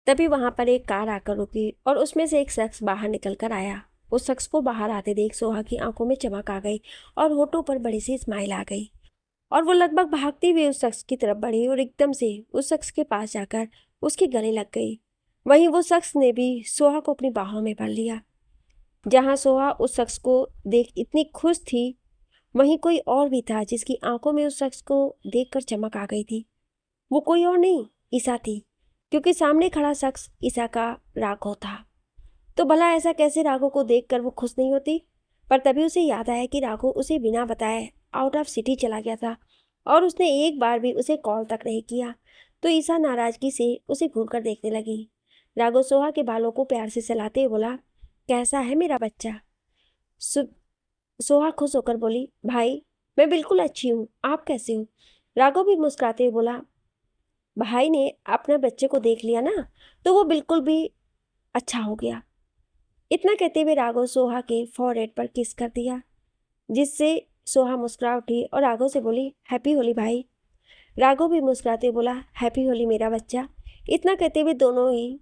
तभी वहां पर एक कार आकर रुकी और उसमें से एक शख्स बाहर निकल कर आया। उस शख्स को बाहर आते देख सोहा की आंखों में चमक आ गई और होठों पर बड़ी सी स्माइल आ गई और वो लगभग भागती हुई उस शख्स की तरफ बढ़ी और एकदम से उस शख्स के पास जाकर उसके गले लग गई। वहीं वो शख्स ने भी सोहा को अपनी बाहों में भर लिया। जहां सोहा उस शख्स को देख इतनी खुश थी, वहीं कोई और भी था जिसकी आंखों में उस शख्स को देखकर चमक आ गई थी। वो कोई और नहीं, ईसा थी, क्योंकि सामने खड़ा शख्स ईसा का राघव था। तो भला ऐसा कैसे राघव को देखकर वो खुश नहीं होती? पर तभी उसे याद आया कि राघव उसे बिना बताए आउट ऑफ सिटी चला गया था और उसने एक बार भी उसे कॉल तक नहीं किया। तो ईसा नाराजगी से उसे घूरकर देखने लगी। राघव सोहा के बालों को प्यार से सहलाते हुए बोला, कैसा है मेरा बच्चा? सोहा खुश होकर बोली, भाई मैं बिल्कुल अच्छी हूँ, आप कैसे हो? राघव भी मुस्कुराते हुए बोला, भाई ने अपने बच्चे को देख लिया ना, तो वो बिल्कुल भी अच्छा हो गया। इतना कहते हुए राघव सोहा के फॉरहेड पर किस कर दिया, जिससे सोहा मुस्कुरा उठी और राघव से बोली, हैप्पी होली भाई। राघव भी मुस्कुराते बोला, हैप्पी होली मेरा बच्चा। इतना कहते हुए दोनों ही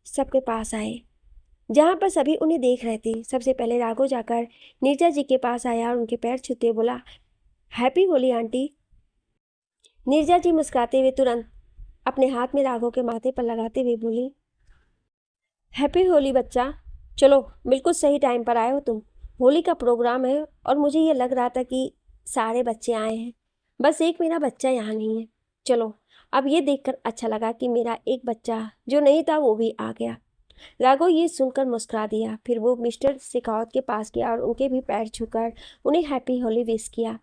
सबके पास आए, जहाँ पर सभी उन्हें देख रहे थे। सबसे पहले राघव जाकर नीरजा जी के पास आया और उनके पैर छूते बोला, हैप्पी होली आंटी। नीरजा जी मुस्कुराते हुए तुरंत अपने हाथ में राघव के माथे पर लगाते हुए बोली, हैप्पी होली बच्चा, चलो बिल्कुल सही टाइम पर आए हो तुम। होली का प्रोग्राम है और मुझे ये लग रहा था कि सारे बच्चे आए हैं, बस एक मेरा बच्चा यहाँ नहीं है। चलो, अब ये देखकर अच्छा लगा कि मेरा एक बच्चा जो नहीं था वो भी आ गया। राघव ये सुनकर मुस्कुरा दिया। फिर वो मिस्टर शेखावत के पास गया और उनके भी पैर छूकर उन्हें हैप्पी होली विश किया।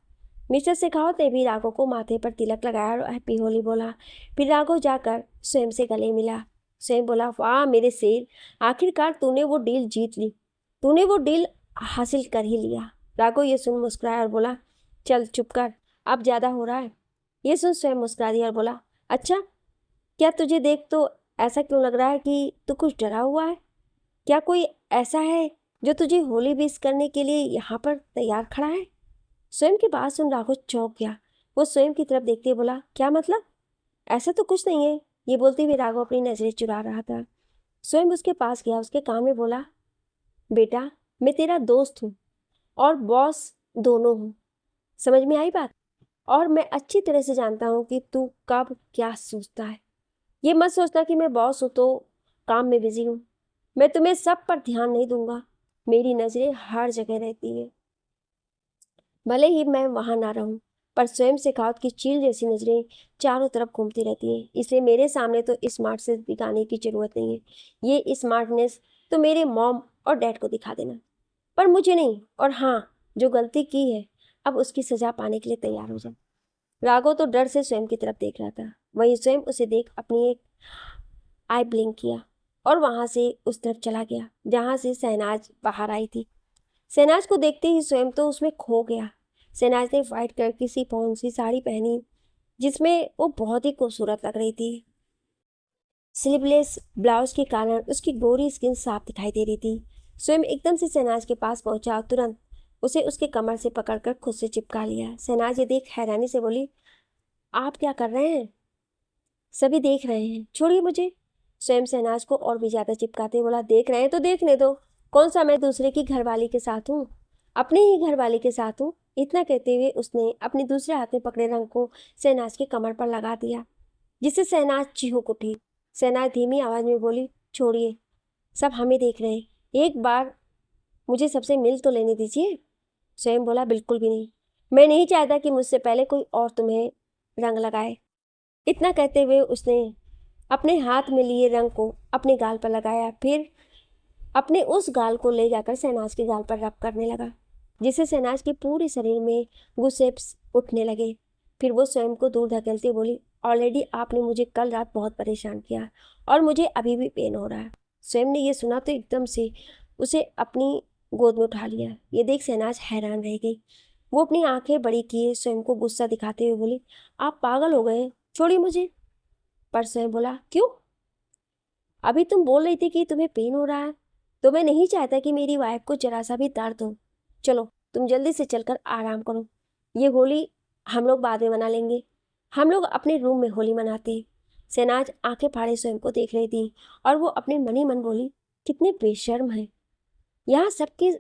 मिस्टर शेखावत ने भी राघव को माथे पर तिलक लगाया और हैप्पी होली बोला। फिर राघव जाकर स्वयं से गले मिला। स्वयं बोला, वाह मेरे शेर, आखिरकार तूने वो डील जीत ली, तूने वो डील हासिल कर ही लिया। राघव ये सुन मुस्कुराया और बोला, चल चुप कर, अब ज़्यादा हो रहा है। ये सुन स्वयं मुस्कुरा दिया और बोला, अच्छा, क्या तुझे देख तो ऐसा क्यों लग रहा है कि तू कुछ डरा हुआ है? क्या कोई ऐसा है जो तुझे होली विश करने के लिए यहाँ पर तैयार खड़ा है? स्वयं की बात सुन राघव चौंक गया। वो स्वयं की तरफ देखते बोला, क्या मतलब? ऐसा तो कुछ नहीं है। ये बोलते हुए राघव अपनी नजरें चुरा रहा था। स्वयं उसके पास गया, उसके कान में बोला, बेटा मैं तेरा दोस्त हूँ और बॉस दोनों हूँ, समझ में आई बात? और मैं अच्छी तरह से जानता हूँ कि तू कब क्या सोचता है। ये मत सोचना कि मैं बॉस हूँ तो काम में बिजी हूँ। मैं तुम्हें सब पर ध्यान नहीं दूंगा, मेरी नजरें हर जगह रहती है, भले ही मैं वहां ना रहूं। पर स्वयं शेखावत की चील जैसी नजरें चारों तरफ घूमती रहती हैं, इसलिए मेरे सामने तो स्मार्ट से दिखाने की जरूरत नहीं है। ये स्मार्टनेस तो मेरे मॉम और डैड को दिखा देना, पर मुझे नहीं। और हाँ, जो गलती की है अब उसकी सजा पाने के लिए तैयार हो जाए। राघव तो डर से स्वयं की तरफ देख रहा था। वहीं स्वयं उसे देख अपनी एक आई ब्लिंक किया और वहां से उस तरफ चला गया जहां से शहनाज बाहर आई थी। शहनाज को देखते ही स्वयं तो उसमें खो गया। शहनाज ने व्हाइट कलर की शिफॉन सी साड़ी पहनी जिसमें वो बहुत ही खूबसूरत लग रही थी। स्लीवलेस ब्लाउज के कारण उसकी गोरी स्किन साफ दिखाई दे रही थी। स्वयं एकदम से शहनाज के पास पहुंचा और तुरंत उसे उसके कमर से पकड़कर खुद से चिपका लिया। शहनाज ये देख हैरानी से बोली, आप क्या कर रहे हैं? सभी देख रहे हैं, छोड़िए मुझे। स्वयं शहनाज को और भी ज्यादा चिपकाते बोला, देख रहे हैं तो देखने दो, कौन सा मैं दूसरे की घरवाली के साथ हूँ, अपने ही घरवाली के साथ हूँ। इतना कहते हुए उसने अपने दूसरे हाथ में पकड़े रंग को शहनाज की कमर पर लगा दिया, जिससे शहनाज चिहुक उठी। शहनाज धीमी आवाज में बोली, छोड़िए, सब हमें देख रहे हैं, एक बार मुझे सबसे मिल तो लेने दीजिए। स्वयं बोला, बिल्कुल भी नहीं, मैं नहीं चाहता कि मुझसे पहले कोई और तुम्हें रंग लगाए। इतना कहते हुए उसने अपने हाथ में लिए रंग को अपने गाल पर लगाया, फिर अपने उस गाल को ले जाकर शहनाज के गाल पर रब करने लगा, जिससे शहनाज के पूरे शरीर में गुस्सेप्स उठने लगे। फिर वो स्वयं को दूर धकेलती बोली, ऑलरेडी आपने मुझे कल रात बहुत परेशान किया और मुझे अभी भी पेन हो रहा है। स्वयं ने यह सुना तो एकदम से उसे अपनी गोद में उठा लिया। ये देख शहनाज हैरान रह गई। वो अपनी आंखें बड़ी किए स्वयं को गुस्सा दिखाते हुए बोली, आप पागल हो गए, छोड़िए मुझे। पर स्वयं बोला, क्यों? अभी तुम बोल रही थी कि तुम्हें पेन हो रहा है, तो मैं नहीं चाहता कि मेरी वाइफ को जरा सा भी दर्द हो। चलो तुम जल्दी से चलकर आराम करो, ये होली हम लोग बाद में मना लेंगे, हम लोग अपने रूम में होली मनाते हैं। शहनाज आंखें फाड़े स्वयं को देख रही थी और वो अपने मन ही मन बोली, कितने बेशर्म हैं, यहाँ सबके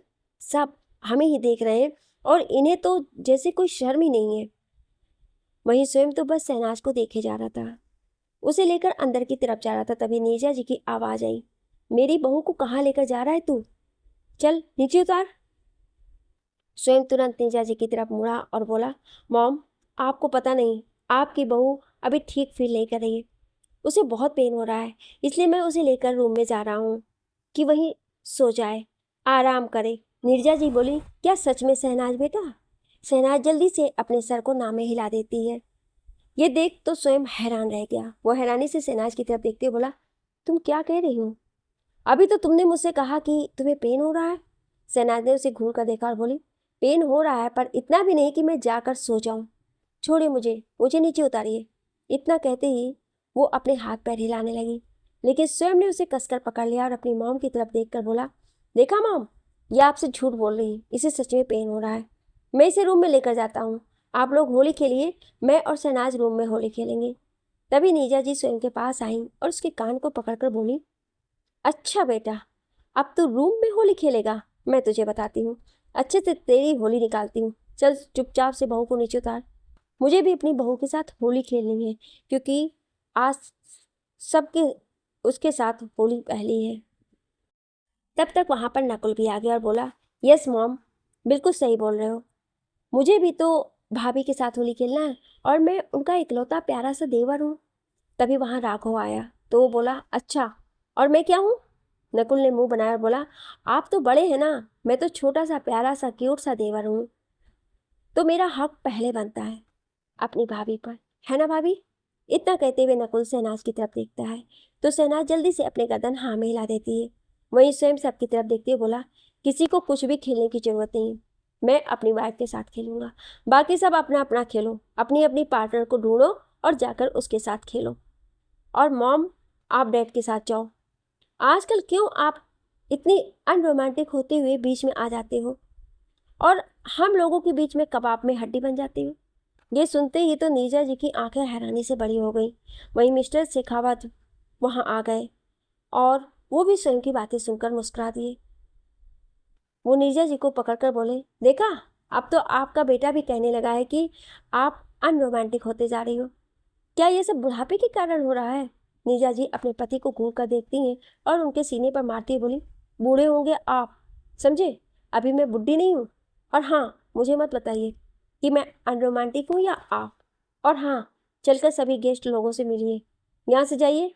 सब हमें ही देख रहे हैं और इन्हें तो जैसे कोई शर्म ही नहीं है। वहीं स्वयं तो बस शहनाज को देखे जा रहा था, उसे लेकर अंदर की तरफ जा रहा था। तभी नीरजा जी की आवाज आई, मेरी बहू को कहाँ लेकर जा रहा है तू, चल नीचे उतार। स्वयं तुरंत नीरजा जी की तरफ मुड़ा और बोला, मॉम आपको पता नहीं, आपकी बहू अभी ठीक फील नहीं कर रही है, उसे बहुत पेन हो रहा है, इसलिए मैं उसे लेकर रूम में जा रहा हूँ कि वहीं सो जाए, आराम करे। नीरजा जी बोली, क्या सच में शहनाज बेटा? शहनाज जल्दी से अपने सर को नामे हिला देती है। ये देख तो स्वयं हैरान रह गया। वो हैरानी से शहनाज की तरफ देखते हुए बोला, तुम क्या कह रही हो? अभी तो तुमने मुझसे कहा कि तुम्हें पेन हो रहा है। शहनाज ने उसे घूर कर देखा और बोली, पेन हो रहा है पर इतना भी नहीं कि मैं जाकर सो जाऊं। छोड़िए मुझे, मुझे नीचे उतारिए। इतना कहते ही वो अपने हाथ पैर हिलाने लगी, लेकिन स्वयं ने उसे कसकर पकड़ लिया और अपनी मॉम की तरफ देखकर बोला, देखा मॉम, ये आपसे झूठ बोल रही है, इसे सच में पेन हो रहा है। मैं इसे रूम में लेकर जाता हूँ, आप लोग होली खेलिए, मैं और शहनाज रूम में होली खेलेंगे। तभी नीरजा जी स्वयं के पास आई और उसके कान को पकड़कर बोली, अच्छा बेटा, अब तू रूम में होली खेलेगा, मैं तुझे बताती हूँ, अच्छे से तेरी होली निकालती हूँ। चल चुपचाप से बहू को नीचे उतार, मुझे भी अपनी बहू के साथ होली खेलनी है, क्योंकि आज सबके उसके साथ होली पहली है। तब तक वहाँ पर नकुल भी आ गया और बोला, यस मॉम, बिल्कुल सही बोल रहे हो, मुझे भी तो भाभी के साथ होली खेलना है और मैं उनका इकलौता प्यारा सा देवर हूँ। तभी वहाँ राघव आया तो वो बोला, अच्छा और मैं क्या हूँ? नकुल ने मुंह बनाया और बोला, आप तो बड़े हैं ना, मैं तो छोटा सा प्यारा सा क्यूट सा देवर हूँ, तो मेरा हक पहले बनता है अपनी भाभी पर, है ना भाभी? इतना कहते हुए नकुल शहनाज की तरफ देखता है तो शहनाज जल्दी से अपने गर्दन हाँ में हिला देती है। वहीं स्वयं सबकी तरफ देखते हुए बोला, किसी को कुछ भी खेलने की जरूरत नहीं, मैं अपनी वाइफ के साथ खेलूंगा, बाकी सब अपना अपना खेलो, अपनी अपनी पार्टनर को ढूंढो और जाकर उसके साथ खेलो। और मॉम, आप डैड के साथ जाओ। आजकल क्यों आप इतनी अनरोमांटिक होते हुए बीच में आ जाते हो और हम लोगों के बीच में कबाब में हड्डी बन जाती हो? ये सुनते ही तो नीरजा जी की आंखें हैरानी से बड़ी हो गई। वहीं मिस्टर शेखावत वहां आ गए और वो भी स्वयं की बातें सुनकर मुस्कुरा दिए। वो नीरजा जी को पकड़कर बोले, देखा, अब तो आपका बेटा भी कहने लगा है कि आप अनरोमांटिक होते जा रही हो, क्या ये सब बुढ़ापे के कारण हो रहा है? नीरजा जी अपने पति को घूर कर देखती हैं और उनके सीने पर मारती बोली, बूढ़े होंगे आप, समझे, अभी मैं बुढ़ी नहीं हूँ। और हाँ, मुझे मत बताइए कि मैं अनरोमांटिक हूँ या आप। और हाँ, चलकर सभी गेस्ट लोगों से मिलिए, यहाँ से जाइए,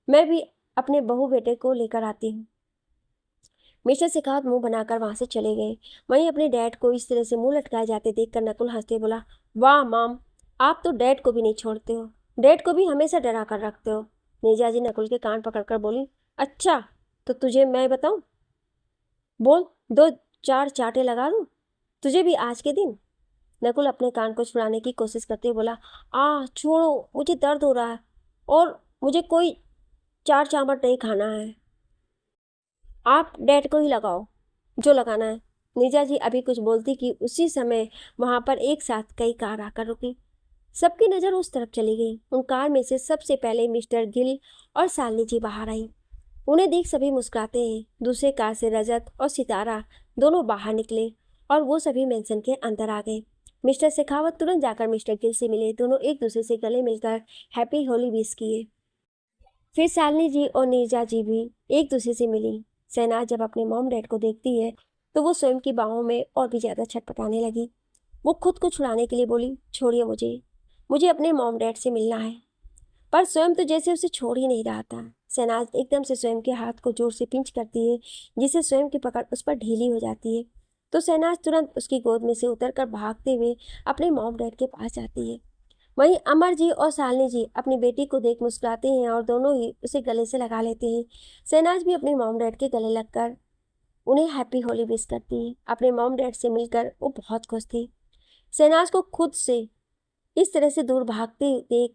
मैं भी अपने बहू बेटे को लेकर आती हूँ। मिस्टर शेखावत मुंह बनाकर वहां से चले गए। वहीं अपने डैड को इस तरह से मुंह लटकाए जाते देखकर नकुल हंसते बोला, वाह मॉम, आप तो डैड को भी नहीं छोड़ते हो, डैड को भी हमेशा डरा कर रखते हो। नीरजा जी नकुल के कान पकड़कर बोली, अच्छा तो तुझे मैं बताऊं, बोल, दो चार चांटे लगा दूं तुझे भी आज के दिन? नकुल अपने कान को छुड़ाने की कोशिश करते हुए बोला, छोड़ो, मुझे दर्द हो रहा है और मुझे कोई चार चामट नहीं खाना है, आप डैड को ही लगाओ जो लगाना है। नीरजा जी अभी कुछ बोलती कि उसी समय वहां पर एक साथ कई कार आकर रुकी। सबकी नजर उस तरफ चली गई। उन कार में से सबसे पहले मिस्टर गिल और शालिनी जी बाहर आई। उन्हें देख सभी मुस्कुराते हैं। दूसरे कार से रजत और सितारा दोनों बाहर निकले और वो सभी मेंशन के अंदर आ गए। मिस्टर शेखावत तुरंत जाकर मिस्टर गिल से मिले। दोनों एक दूसरे से गले मिलकर हैप्पी होली विश किए। फिर शालिनी जी और नीरजा जी भी एक दूसरे से मिली। शहनाज जब अपने मॉम डैड को देखती है तो वो स्वयं की बाहों में और भी ज्यादा छटपटाने लगी। वो खुद को छुड़ाने के लिए बोली, छोड़िए मुझे, मुझे अपने मॉम डैड से मिलना है। पर स्वयं तो जैसे उसे छोड़ ही नहीं रहा था। शहनाज एकदम से स्वयं के हाथ को जोर से पिंच करती है, जिससे स्वयं की पकड़ उस पर ढीली हो जाती है। तो शहनाज तुरंत उसकी गोद में से उतरकर भागते हुए अपने मॉम डैड के पास जाती है। वहीं अमर जी और शालिनी जी अपनी बेटी को देख मुस्कुराते हैं और दोनों ही उसे गले से लगा लेते हैं। शहनाज भी अपने मॉम डैड के गले लगकर उन्हें हैप्पी होली विश करती है। अपने मॉम डैड से मिलकर वो बहुत खुश थी। शहनाज को खुद से इस तरह से दूर भागते देख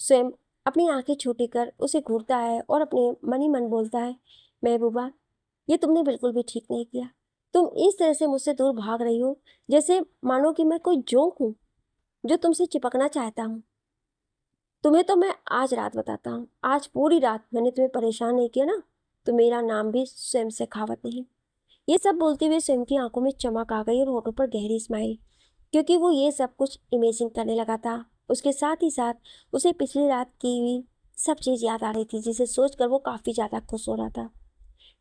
स्वयं अपनी आंखें छोटी कर उसे घूरता है और अपने मन ही मन बोलता है, महबूबा, ये तुमने बिल्कुल भी ठीक नहीं किया। तुम इस तरह से मुझसे दूर भाग रही हो जैसे मानो कि मैं कोई जोंक हूँ जो तुमसे चिपकना चाहता हूँ। तुम्हें तो मैं आज रात बताता हूँ, आज पूरी रात मैंने तुम्हें परेशान नहीं किया ना, तो मेरा नाम भी स्वयं शेखावत नहीं। ये सब बोलते हुए स्वयं की आंखों में चमक आ गई और होठों पर गहरी स्माइल, क्योंकि वो ये सब कुछ इमेजिन करने लगा था। उसके साथ ही साथ उसे पिछली रात की हुई सब चीज़ याद आ रही थी, जिसे सोचकर वो काफ़ी ज़्यादा खुश हो रहा था।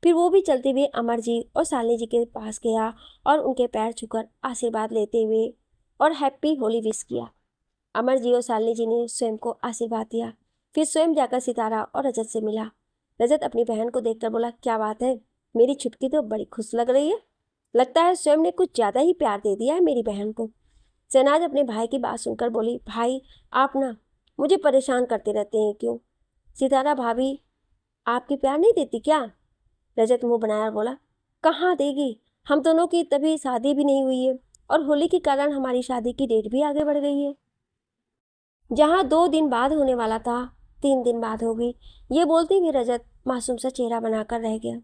फिर वो भी चलते हुए अमर जी और शालिनी जी के पास गया और उनके पैर छूकर आशीर्वाद लेते हुए और हैप्पी होली विश किया। अमर जी और शालिनी जी ने स्वयं को आशीर्वाद दिया। फिर स्वयं जाकर सितारा और रजत से मिला। रजत अपनी बहन को देखकर बोला, क्या बात है, मेरी छुटकी तो बड़ी खुश लग रही है। लगता है स्वयं ने कुछ ज़्यादा ही प्यार दे दिया है मेरी बहन को। शहनाज अपने भाई की बात सुनकर बोली, भाई आप ना मुझे परेशान करते रहते हैं क्यों? सितारा भाभी आपकी प्यार नहीं देती क्या? रजत मुंह बनाया और बोला, कहाँ देगी, हम दोनों की तभी शादी भी नहीं हुई है और होली के कारण हमारी शादी की डेट भी आगे बढ़ गई है। जहाँ 2 दिन बाद होने वाला था 3 दिन बाद होगी। ये बोलते हुए रजत मासूम सा चेहरा बनाकर रह गया।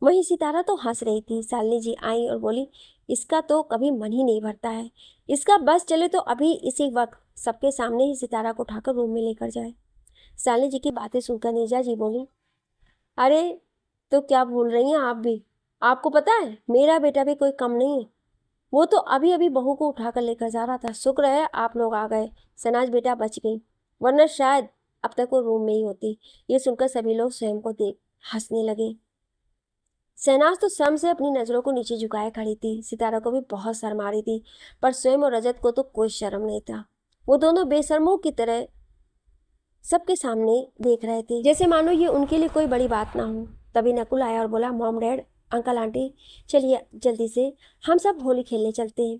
वहीं सितारा तो हंस रही थी। शालिनी जी आई और बोली, इसका तो कभी मन ही नहीं भरता है, इसका बस चले तो अभी इसी वक्त सबके सामने ही सितारा को उठाकर रूम में लेकर जाए। शालिनी जी की बातें सुनकर नीरजा जी बोली, अरे तो क्या भूल रही हैं आप भी? आपको पता है मेरा बेटा भी कोई कम नहीं है, वो तो अभी अभी बहू को उठाकर लेकर जा रहा था। शुक्र है आप लोग आ गए, शहनाज बेटा बच गई, वरना शायद अब तक वो रूम में ही होती। ये सुनकर सभी लोग स्वयं को देख हंसने लगे। शहनाज तो शर्म से अपनी नज़रों को नीचे झुकाए खड़ी थी। सितारा को भी बहुत शर्म आ रही थी, पर स्वयं और रजत को तो कोई शर्म नहीं था। वो दोनों बेशर्मों की तरह सबके सामने देख रहे थे, जैसे मानो ये उनके लिए कोई बड़ी बात ना हो। तभी नकुल आया और बोला, मॉम डैड अंकल आंटी, चलिए जल्दी से हम सब होली खेलने चलते हैं।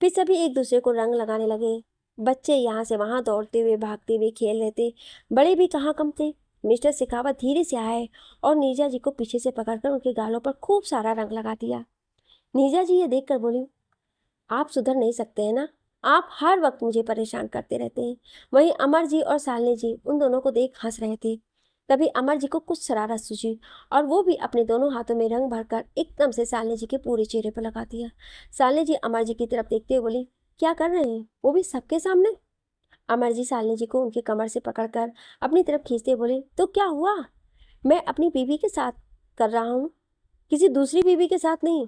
फिर सभी एक दूसरे को रंग लगाने लगे। बच्चे यहाँ से वहाँ दौड़ते हुए भागते हुए खेल रहे थे, बड़े भी कहाँ कम थे। मिस्टर शेखावत धीरे से आए और नीरजा जी को पीछे से पकड़कर उनके गालों पर खूब सारा रंग लगा दिया। नीरजा जी ये देखकर बोली, आप सुधर नहीं सकते हैं ना, आप हर वक्त मुझे परेशान करते रहते हैं। वहीं अमर जी और शालिनी जी उन दोनों को देख हंस रहे थे। तभी अमर जी को कुछ शरारत सूझी और वो भी अपने दोनों हाथों में रंग भरकर एकदम से शालिनी जी के पूरे चेहरे पर लगा दिया। शालिनी जी अमर जी की तरफ देखते हुए बोली, क्या कर रहे हैं, वो भी सबके सामने? अमर जी शालिनी जी को उनके कमर से पकड़कर अपनी तरफ खींचते बोले, तो क्या हुआ, मैं अपनी बीवी के साथ कर रहा हूँ, किसी दूसरी बीवी के साथ नहीं।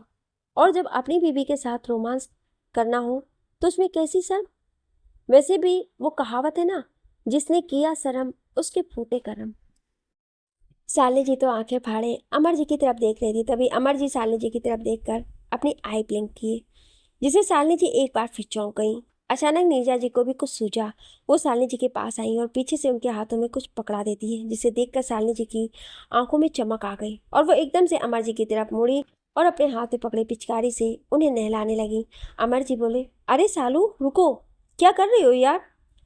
और जब अपनी बीवी के साथ रोमांस करना हो तो उसमें कैसी शर्म? वैसे भी वो कहावत है ना, जिसने किया शर्म उसके फूटे करम। शालिनी जी तो आंखें फाड़े अमर जी की तरफ देख रही थी। तभी अमर जी शालिनी जी की तरफ देखकर अपनी आई ब्लिंक किए, जिसे शालिनी जी एक बार फिर चौंक गई। अचानक नीरजा जी को भी कुछ सूझा। वो शालिनी जी के पास आई और पीछे से उनके हाथों में कुछ पकड़ा देती है, जिसे देखकर शालिनी जी की आंखों में चमक आ गई और वो एकदम से अमर जी की तरफ मुड़ी और अपने हाथ में पकड़े पिचकारी से उन्हें नहलाने लगी। अमर जी बोले, अरे सालू रुको, क्या कर रही हो यार?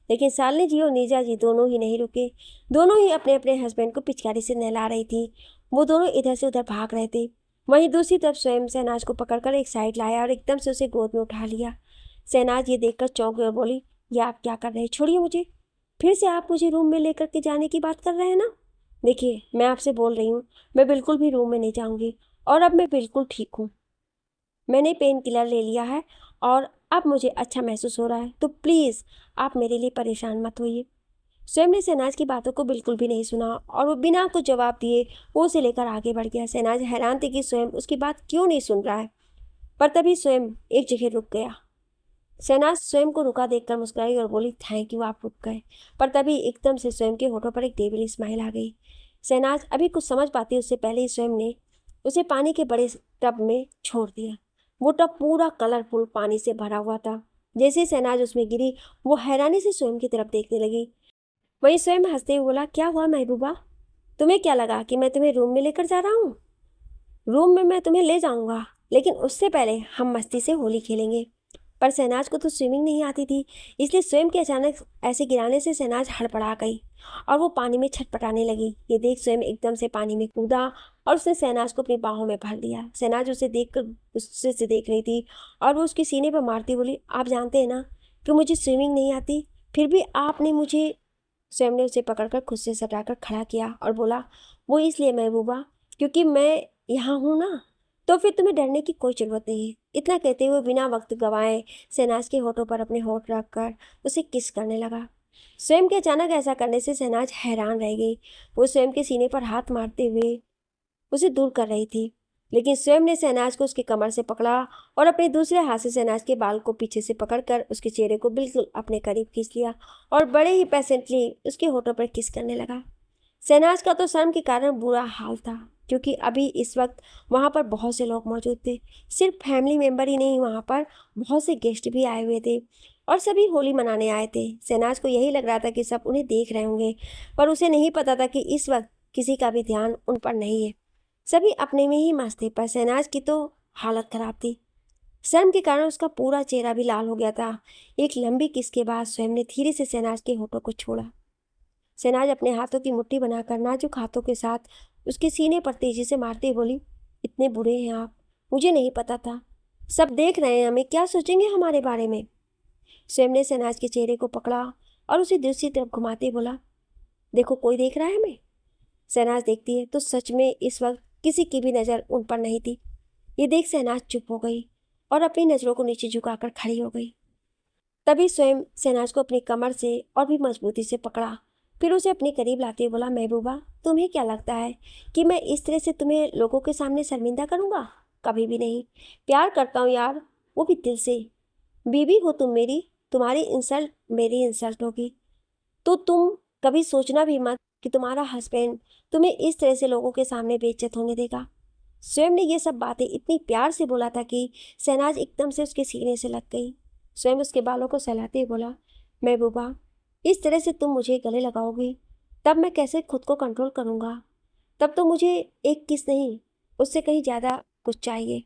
लेकिन शालिनी जी और नीरजा जी दोनों ही नहीं रुके। दोनों ही अपने अपने हस्बैंड को पिचकारी से नहला रही थी। वो दोनों इधर से उधर भाग रहे थे। वहीं दूसरी तरफ स्वयं शहनाज को पकड़कर एक साइड लाया और एकदम से उसे गोद में उठा लिया। शहनाज ये देखकर चौंक गई और बोली, ये आप क्या कर रहे हैं, छोड़िए मुझे, फिर से आप मुझे रूम में लेकर के जाने की बात कर रहे हैं ना? देखिए मैं आपसे बोल रही हूँ, मैं बिल्कुल भी रूम में नहीं जाऊँगी और अब मैं बिल्कुल ठीक हूँ। मैंने पेन किलर ले लिया है और अब मुझे अच्छा महसूस हो रहा है, तो प्लीज़ आप मेरे लिए परेशान मत होइए। स्वयं ने शहनाज की बातों को बिल्कुल भी नहीं सुना और वो बिना कुछ जवाब दिए वो उसे लेकर आगे बढ़ गया। शहनाज हैरान थी कि स्वयं उसकी बात क्यों नहीं सुन रहा है, पर तभी स्वयं एक जगह रुक गया। शहनाज स्वयं को रुका देखकर मुस्कुराई और बोली, थैंक यू, आप रुक गए। पर तभी एकदम से स्वयं के होठों पर एक देवली स्माइल आ गई। शहनाज अभी कुछ समझ पाती उससे पहले ही स्वयं ने उसे पानी के बड़े टब में छोड़ दिया। वो टब पूरा कलरफुल पानी से भरा हुआ था। जैसे शहनाज उसमें गिरी, वो हैरानी से स्वयं की तरफ देखने लगी। वहीं स्वयं हंसते हुए बोला, क्या हुआ महबूबा, तुम्हें क्या लगा कि मैं तुम्हें रूम में लेकर जा रहा हूँ? रूम में मैं तुम्हें ले जाऊंगा, लेकिन उससे पहले हम मस्ती से होली खेलेंगे। पर शहनाज को तो स्विमिंग नहीं आती थी, इसलिए स्वयं के अचानक ऐसे गिराने से शहनाज हड़बड़ा गई और वो पानी में छटपटाने लगी। ये देख स्वयं एकदम से पानी में कूदा और उसने शहनाज को अपनी बाहों में भर लिया। शहनाज उसे देखकर गुस्से से देख रही थी और वो उसके सीने पर मारती बोली, आप जानते हैं ना कि मुझे स्विमिंग नहीं आती, फिर भी आपने मुझे। स्वयं ने उसे पकड़कर खुद से सटाकर खड़ा किया और बोला, वो इसलिए महबूबा क्योंकि मैं यहाँ हूँ ना, तो फिर तुम्हें डरने की कोई ज़रूरत नहीं है। इतना कहते हुए बिना वक्त गंवाए शहनाज के होठों पर अपने होठ रखकर उसे किस करने लगा। स्वयं के अचानक ऐसा करने से शहनाज हैरान रह गई। वो स्वयं के सीने पर हाथ मारते हुए उसे दूर कर रही थी, लेकिन स्वयं ने शहनाज को उसके कमर से पकड़ा और अपने दूसरे हाथ से शहनाज के बाल को पीछे से पकड़कर उसके चेहरे को बिल्कुल अपने करीब खींच लिया और बड़े ही पेशेंटली उसके होठों पर किस करने लगा। शहनाज का तो शर्म के कारण बुरा हाल था, क्योंकि अभी इस वक्त वहाँ पर बहुत से लोग मौजूद थे। सिर्फ फैमिली मेम्बर ही नहीं, वहाँ पर बहुत से गेस्ट भी आए हुए थे और सभी होली मनाने आए थे। शहनाज को यही लग रहा था कि सब उन्हें देख रहे होंगे, पर उसे नहीं पता था कि इस वक्त किसी का भी ध्यान उन पर नहीं है। सभी अपने में ही मस्त थे, पर शहनाज की तो हालत खराब थी। शर्म के कारण उसका पूरा चेहरा भी लाल हो गया था। एक लंबी किस के बाद स्वयं ने धीरे से शहनाज के होठों को छोड़ा। शहनाज अपने हाथों की मुट्ठी बनाकर नाजुक हाथों के साथ उसके सीने पर तेजी से मारती बोली, इतने बुरे हैं आप, मुझे नहीं पता था। सब देख रहे हैं हमें, क्या सोचेंगे हमारे बारे में। स्वयं ने शहनाज के चेहरे को पकड़ा और उसे दूसरी तरफ घुमाते बोला, देखो कोई देख रहा है हमें। शहनाज देखती है तो सच में इस वक्त किसी की भी नज़र उन पर नहीं थी। ये देख शहनाज चुप हो गई और अपनी नज़रों को नीचे झुकाकर खड़ी हो गई। तभी स्वयं शहनाज को अपनी कमर से और भी मजबूती से पकड़ा, फिर उसे अपने करीब लाते हुए बोला, महबूबा तुम्हें क्या लगता है कि मैं इस तरह से तुम्हें लोगों के सामने शर्मिंदा करूँगा? कभी भी नहीं। प्यार करता हूँ यार, वो भी दिल से। बीवी हो तुम मेरी, तुम्हारी इंसल्ट मेरी इंसल्ट होगी, तो तुम कभी सोचना भी मत कि तुम्हारा हस्बैंड तुम्हें इस तरह से लोगों के सामने बेइज्जत होने देगा। स्वयं ने ये सब बातें इतनी प्यार से बोला था कि शहनाज एकदम से उसके सीने से लग गई। स्वयं उसके बालों को सहलाते हुए बोला, महबूबा इस तरह से तुम मुझे गले लगाओगी तब मैं कैसे खुद को कंट्रोल करूँगा? तब तो मुझे एक किस नहीं, उससे कहीं ज़्यादा कुछ चाहिए।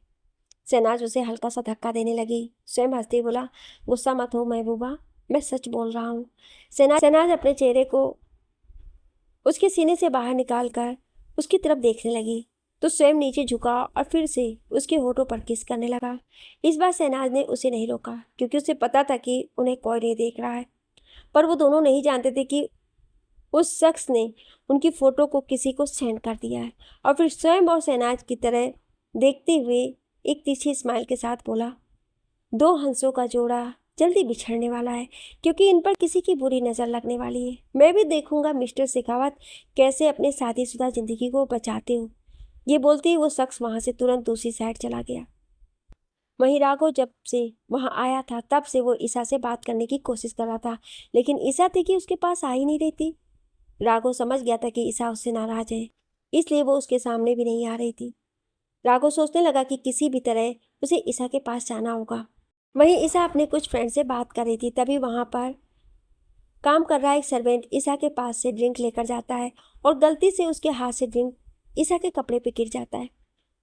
शहनाज उसे हल्का सा धक्का देने लगी। स्वयं हंसते ही बोला, गुस्सा मत हो महबूबा, मैं सच बोल रहा हूँ। शहनाज अपने चेहरे को उसके सीने से बाहर निकाल कर उसकी तरफ देखने लगी तो स्वयं नीचे झुका और फिर से उसके होठों पर किस करने लगा। इस बार शहनाज ने उसे नहीं रोका, क्योंकि उसे पता था कि उन्हें कोई नहीं देख रहा है। पर वो दोनों नहीं जानते थे कि उस शख्स ने उनकी फ़ोटो को किसी को सेंड कर दिया है। और फिर स्वयं और शहनाज की तरह देखते हुए एक तीखी स्माइल के साथ बोला, दो हंसों का जोड़ा जल्दी बिछड़ने वाला है, क्योंकि इन पर किसी की बुरी नज़र लगने वाली है। मैं भी देखूंगा मिस्टर शेखावत कैसे अपने शादीशुदा ज़िंदगी को बचाते हो। ये बोलते ही वो शख्स वहाँ से तुरंत दूसरी साइड चला गया। वहीं राघव जब से वहाँ आया था तब से वो ईशा से बात करने की कोशिश कर रहा था, लेकिन ईशा थी कि उसके पास आ ही नहीं रही थी। राघव समझ गया था कि ईशा उससे नाराज है, इसलिए वो उसके सामने भी नहीं आ रही थी। राघव सोचने लगा कि किसी भी तरह उसे ईशा के पास जाना होगा। वहीं ईशा अपने कुछ फ्रेंड से बात कर रही थी, तभी वहाँ पर काम कर रहा एक सर्वेंट ईशा के पास से ड्रिंक लेकर जाता है और गलती से उसके हाथ से ड्रिंक ईशा के कपड़े पे गिर जाता है।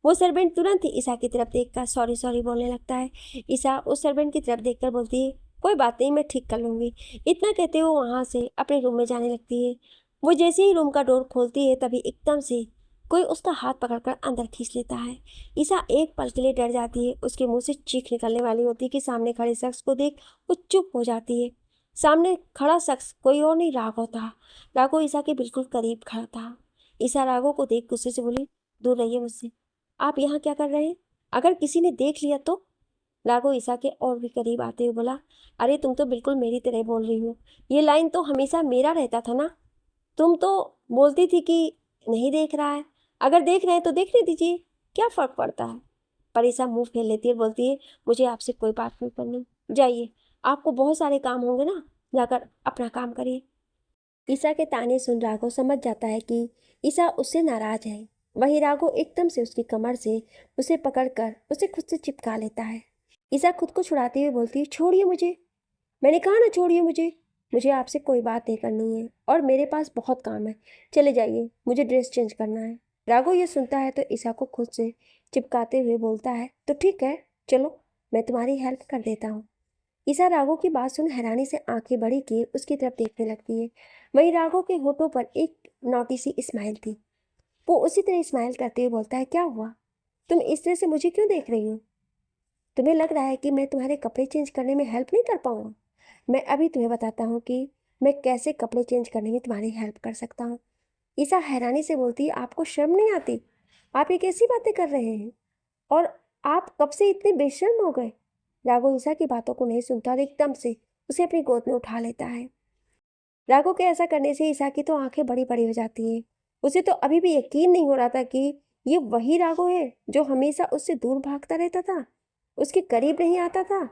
वो सर्वेंट तुरंत ही ईशा की तरफ देखकर सॉरी सॉरी बोलने लगता है। ईशा उस सर्वेंट की तरफ देखकर बोलती है, कोई बात नहीं, मैं ठीक कर लूँगी। इतना कहते हुए वहाँ से अपने रूम में जाने लगती है। वो जैसे ही रूम का डोर खोलती है तभी एकदम से कोई उसका हाथ पकड़कर अंदर खींच लेता है। ईशा एक पल के लिए डर जाती है, उसके मुंह से चीख निकलने वाली होती है कि सामने खड़े शख्स को देख वो चुप हो जाती है। सामने खड़ा शख्स कोई और नहीं, राघव था। राघव ईशा के बिल्कुल करीब खड़ा था। ईशा राघव को देख गुस्से से बोली, दूर रहिए मुझसे, आप यहाँ क्या कर रहे हैं? अगर किसी ने देख लिया तो? राघव ईशा के और भी करीब आते हुए बोला, अरे तुम तो बिल्कुल मेरी तरह बोल रही हो, ये लाइन तो हमेशा मेरा रहता था ना। तुम तो बोलती थी कि नहीं देख रहा है, अगर देख रहे हैं तो देखने दीजिए, क्या फ़र्क पड़ता है। पर ईशा मुंह फेर लेती है और बोलती है, मुझे आपसे कोई बात नहीं करनी, जाइए, आपको बहुत सारे काम होंगे ना, जाकर अपना काम करिए। ईशा के ताने सुन राघव समझ जाता है कि ईशा उससे नाराज है। वहीं राघव एकदम से उसकी कमर से उसे पकड़कर उसे खुद से चिपका लेता है। ईशा खुद को छुड़ाते हुए बोलती है, छोड़िए मुझे, मैंने कहा ना छोड़िए मुझे, मुझे आपसे कोई बात नहीं करनी है और मेरे पास बहुत काम है, चले जाइए, मुझे ड्रेस चेंज करना है। राघव ये सुनता है तो ईशा को खुद से चिपकाते हुए बोलता है, तो ठीक है, चलो मैं तुम्हारी हेल्प कर देता हूँ। ईशा राघव की बात सुन हैरानी से आंखें बड़ी किए उसकी तरफ देखने लगती है। वहीं राघव के होठों पर एक नोटी सी स्माइल थी। वो उसी तरह स्माइल करते हुए बोलता है, क्या हुआ, तुम इस तरह से मुझे क्यों देख रही हो? तुम्हें लग रहा है कि मैं तुम्हारे कपड़े चेंज करने में हेल्प नहीं कर पाऊंगा? मैं अभी तुम्हें बताता हूँ कि मैं कैसे कपड़े चेंज करने में तुम्हारी हेल्प कर सकता हूँ। ईशा हैरानी से बोलती है, आपको शर्म नहीं आती? आप ये कैसी बातें कर रहे हैं? और आप कब से इतने बेशर्म हो गए? राघव ईशा की बातों को नहीं सुनता और एकदम से उसे अपनी गोद में उठा लेता है। राघव के ऐसा करने से ईशा की तो आंखें बड़ी बड़ी हो जाती हैं। उसे तो अभी भी यकीन नहीं हो रहा था कि ये वही राघव है जो हमेशा उससे दूर भागता रहता था, उसके करीब नहीं आता था,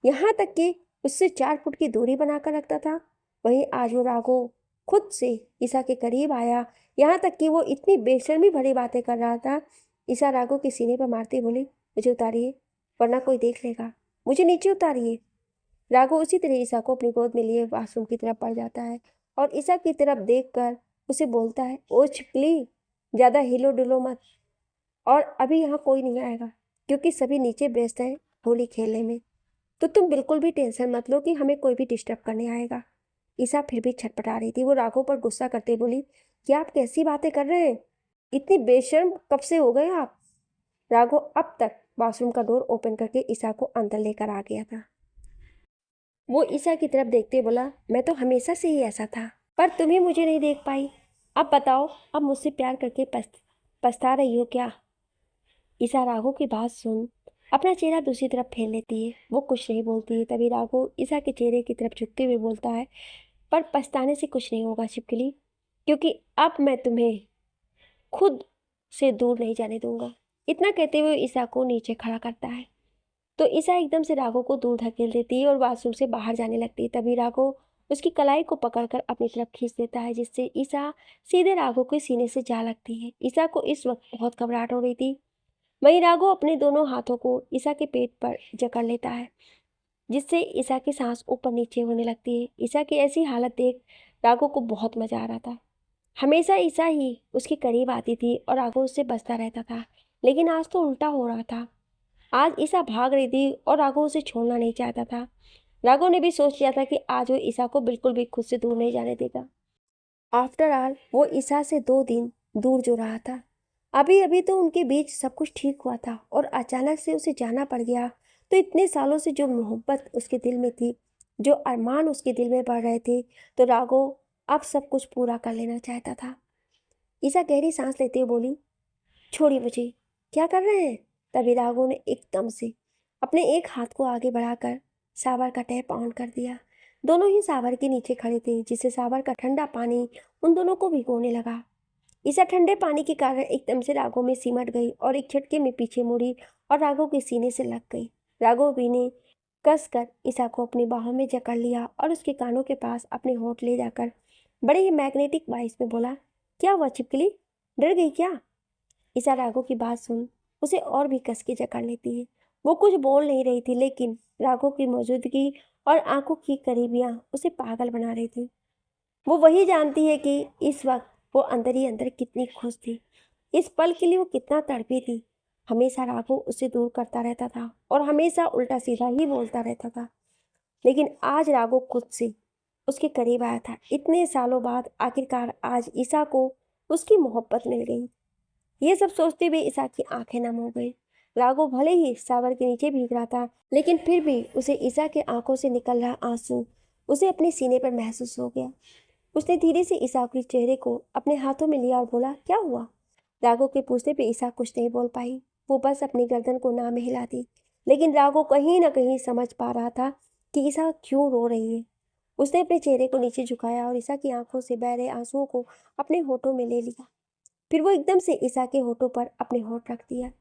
यहाँ तक कि उससे 4 फुट की दूरी बनाकर रखता था। वहीं आज वो राघव खुद से ईशा के करीब आया, यहाँ तक कि वो इतनी बेशर्मी भरी बातें कर रहा था। ईशा राघव के सीने पर मारती बोली, मुझे उतारिए वरना कोई देख लेगा, मुझे नीचे उतारिए। राघव उसी तरह ईशा को अपनी गोद में लिए वॉशरूम की तरफ बढ़ जाता है और ईशा की तरफ देखकर उसे बोलता है, ओ छिपकली, ज़्यादा हिलो डुलो मत, और अभी यहाँ कोई नहीं आएगा क्योंकि सभी नीचे व्यस्त हैं होली खेलने में। तो तुम बिल्कुल भी टेंशन मत लो कि हमें कोई भी डिस्टर्ब करने आएगा। ईशा फिर भी छटपटा रही थी। वो राघव पर गुस्सा करते बोली, क्या आप कैसी बातें कर रहे हैं? इतनी बेशर्म कब से हो गए आप? राघव अब तक बाथरूम का डोर ओपन करके ईशा को अंदर लेकर आ गया था। वो ईशा की तरफ देखते बोला, मैं तो हमेशा से ही ऐसा था, पर तुम ही मुझे नहीं देख पाई। अब बताओ, अब मुझसे प्यार करके पछता रही हो क्या? ईशा राघव की बात सुन अपना चेहरा दूसरी तरफ फेर लेती है। वो कुछ नहीं बोलती है। तभी राघव ईशा के चेहरे की तरफ झुकते हुए बोलता है, पर पछताने से कुछ नहीं होगा छिपकली, क्योंकि अब मैं तुम्हें खुद से दूर नहीं जाने दूंगा। इतना कहते हुए ईशा को नीचे खड़ा करता है। तो ईशा एकदम से राघव को दूर धकेल देती है और बाथरूम से बाहर जाने लगती है। तभी राघव उसकी कलाई को पकड़कर अपनी तरफ खींच देता है, जिससे ईशा सीधे राघव के सीने से जा लगती है। ईशा को इस वक्त बहुत घबराहट हो रही थी। वहीं राघव अपने दोनों हाथों को ईशा के पेट पर जकड़ लेता है, जिससे ईशा की सांस ऊपर नीचे होने लगती है। ईशा की ऐसी हालत देख राघव को बहुत मजा आ रहा था। हमेशा ईशा ही उसके करीब आती थी और राघव उससे बचता रहता था, लेकिन आज तो उल्टा हो रहा था। आज ईशा भाग रही थी और राघव उसे छोड़ना नहीं चाहता था। राघव ने भी सोच लिया था कि आज वो ईशा को बिल्कुल भी खुद से दूर नहीं जाने देगा। आफ्टर ऑल वो ईशा से 2 दिन दूर जो रहा था, अभी अभी तो उनके बीच सब कुछ ठीक हुआ था और अचानक से उसे जाना पड़ गया। तो इतने सालों से जो मोहब्बत उसके दिल में थी, जो अरमान उसके दिल में बढ़ रहे थे, तो राघव अब सब कुछ पूरा कर लेना चाहता था। ईशा गहरी सांस लेते हुए बोली, छोड़िए मुझे, क्या कर रहे हैं? तभी राघव ने एकदम से अपने एक हाथ को आगे बढ़ाकर सावर का टैप ऑन कर दिया। दोनों ही सावर के नीचे खड़े थे, जिससे सावर का ठंडा पानी उन दोनों को भिगोने लगा। ईशा ठंडे पानी के कारण एकदम से राघव में सिमट गई और एक झटके में पीछे मुड़ी और राघव के सीने से लग गई। राघव भी ने कस कर ईशा को अपनी बाहों में जकड़ लिया और उसके कानों के पास अपने होंठ ले जाकर बड़े ही मैग्नेटिक वॉइस में बोला, क्या हुआ छिपकली, डर गई क्या? ईशा राघव की बात सुन उसे और भी कस के जकड़ लेती है। वो कुछ बोल नहीं रही थी, लेकिन राघव की मौजूदगी और आंखों की करीबियां उसे पागल बना रही थी। वो वही जानती है कि इस वक्त वो अंदर ही अंदर कितनी खुश थी। इस पल के लिए वो कितना तड़पी थी। हमेशा राघव उसे दूर करता रहता था और हमेशा उल्टा सीधा ही बोलता रहता था, लेकिन आज राघव खुद से उसके करीब आया था। इतने सालों बाद आखिरकार आज ईशा को उसकी मोहब्बत मिल गई। ये सब सोचते हुए ईशा की आंखें नम हो गई। राघव भले ही सावर के नीचे भीग रहा था, लेकिन फिर भी उसे ईशा के आंखों से निकल रहा आंसू उसे अपने सीने पर महसूस हो गया। उसने धीरे से ईशा के चेहरे को अपने हाथों में लिया और बोला, क्या हुआ? राघव के पूछने पे ईशा कुछ नहीं बोल पाई। वो बस अपनी गर्दन को ना में हिला दी। लेकिन राघव कहीं ना कहीं समझ पा रहा था कि ईशा क्यों रो रही है। उसने अपने चेहरे को नीचे झुकाया और ईशा की आंखों से बह रहे आंसुओं को अपने होठों में ले लिया। फिर वो एकदम से ईशा के होठों पर अपने होठ रख दिया।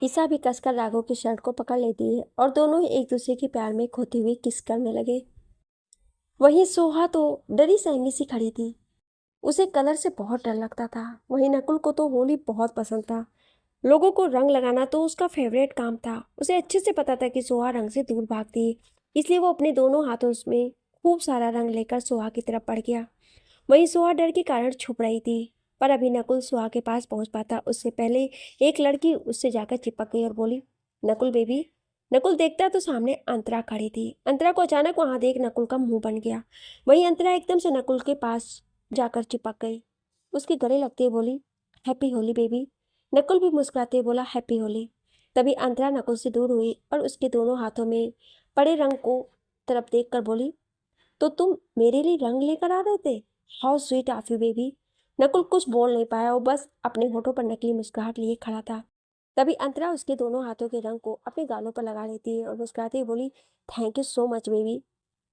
ईशा भी कसकर राघव की शर्ट को पकड़ लेती है और दोनों ही एक दूसरे के प्यार में खोते हुए किस करने लगे। वहीं सोहा तो डरी सहमी सी खड़ी थी। उसे कलर से बहुत डर लगता था। वहीं नकुल को तो होली बहुत पसंद था। लोगों को रंग लगाना तो उसका फेवरेट काम था। उसे अच्छे से पता था कि सोहा रंग से दूर भागती है, इसलिए वो अपने दोनों हाथों में खूब सारा रंग लेकर सोहा की तरफ बढ़ गया। वहीं सोहा डर के कारण छुप रही थी, पर अभी नकुल सोहा के पास पहुंच पाता उससे पहले एक लड़की उससे जाकर चिपक गई और बोली, नकुल बेबी। नकुल देखता तो सामने अंतरा खड़ी थी। अंतरा को अचानक वहां देख नकुल का मुंह बन गया। वहीं अंतरा एकदम से नकुल के पास जाकर चिपक गई, उसके गले लगते बोली, हैप्पी होली बेबी। नकुल भी मुस्कुराते बोला, हैप्पी होली। तभी अंतरा नकुल से दूर हुई और उसके दोनों हाथों में पड़े रंग को तरफ देखकर बोली, तो तुम मेरे लिए रंग लेकर आ रहे थे? How sweet of you baby. Nakul कुछ बोल नहीं पाया, वो बस अपने होठों पर नकली मुस्कुराहट लिए खड़ा था। तभी अंतरा उसके दोनों हाथों के रंग को अपने गालों पर लगा लेती है और मुस्कुराती हुई बोली, thank you so much baby,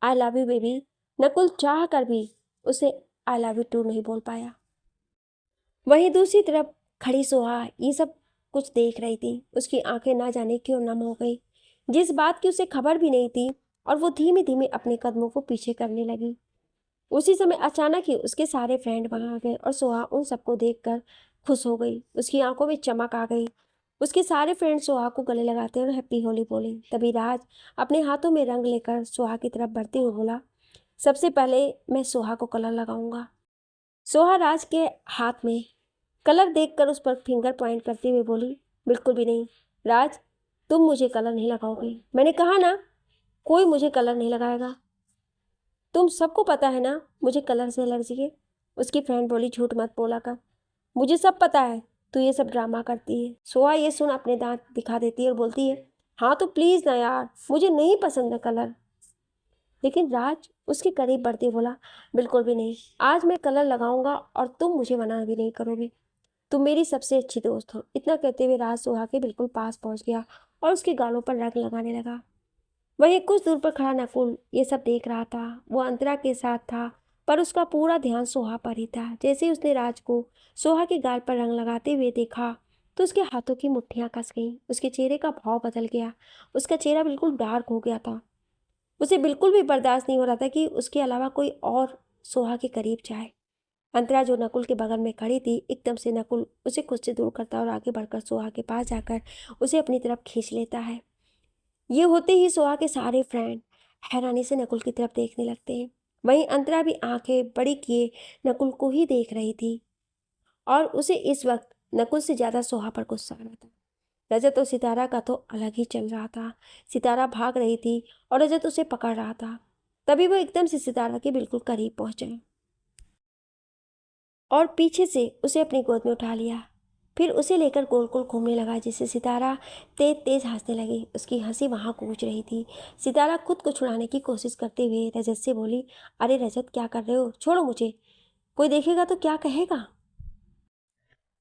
I love you baby. Nakul चाह कर भी उसे आई लव यू टू नहीं बोल पाया। वहीं दूसरी तरफ खड़ी सोहा ये सब कुछ देख रही थी। उसकी आंखें ना जाने क्यों नम हो गई, जिस बात की उसे खबर भी नहीं थी, और वो धीमे धीमे अपने कदमों को पीछे करने लगी। उसी समय अचानक ही उसके सारे फ्रेंड वहां आ गए और सोहा उन सबको देखकर खुश हो गई। उसकी आंखों में चमक आ गई। उसके सारे फ्रेंड सोहा को गले लगाते और हैप्पी होली बोले। तभी राज अपने हाथों में रंग लेकर सोहा की तरफ बढ़ते हुए बोला, सबसे पहले मैं सोहा को कलर लगाऊंगा। सोहा राज के हाथ में कलर देखकर उस पर फिंगर पॉइंट करते हुए बोली, बिल्कुल भी नहीं राज, तुम मुझे कलर नहीं लगाओगे। मैंने कहा ना, कोई मुझे कलर नहीं लगाएगा। तुम सबको पता है ना मुझे कलर से एलर्जी है। उसकी फ्रेंड बोली, झूठ मत बोला कर, मुझे सब पता है, तू ये सब ड्रामा करती है। सोहा ये सुन अपने दांत दिखा देती है और बोलती है, हाँ तो प्लीज़ ना यार, मुझे नहीं पसंद है कलर। लेकिन राज उसके करीब बढ़ते बोला, बिल्कुल भी नहीं, आज मैं कलर लगाऊंगा और तुम मुझे मना भी नहीं करोगे। तुम मेरी सबसे अच्छी दोस्त हो। इतना कहते हुए राज सोहा के बिल्कुल पास पहुंच गया और उसके गालों पर रंग लगाने लगा। वहीं कुछ दूर पर खड़ा नकुल ये सब देख रहा था। वो अंतरा के साथ था, पर उसका पूरा ध्यान सोहा पर ही था। जैसे ही उसने राज को सोहा के गाल पर रंग लगाते हुए देखा तो उसके हाथों की मुट्ठियां कस गईं। उसके चेहरे का भाव बदल गया। उसका चेहरा बिल्कुल डार्क हो गया था। उसे बिल्कुल भी बर्दाश्त नहीं हो रहा था कि उसके अलावा कोई और सोहा के करीब जाए। अंतरा जो नकुल के बगल में खड़ी थी, एकदम से नकुल उसे खुद से दूर करता और आगे बढ़कर सोहा के पास जाकर उसे अपनी तरफ खींच लेता है। ये होते ही सोहा के सारे फ्रेंड हैरानी से नकुल की तरफ देखने लगते हैं। वहीं अंतरा भी आंखें बड़ी किए नकुल को ही देख रही थी और उसे इस वक्त नकुल से ज़्यादा सोहा पर गुस्सा आ रहा था। रजत और सितारा का तो अलग ही चल रहा था। सितारा भाग रही थी और रजत उसे पकड़ रहा था। तभी वो एकदम से सितारा के बिल्कुल करीब पहुंचे और पीछे से उसे अपनी गोद में उठा लिया। फिर उसे लेकर गोल गोल घूमने लगा, जिससे सितारा तेज तेज हंसने लगी। उसकी हंसी वहां गूंज रही थी। सितारा खुद को छुड़ाने की कोशिश करते हुए रजत से बोली, अरे रजत क्या कर रहे हो, छोड़ो मुझे, कोई देखेगा तो क्या कहेगा।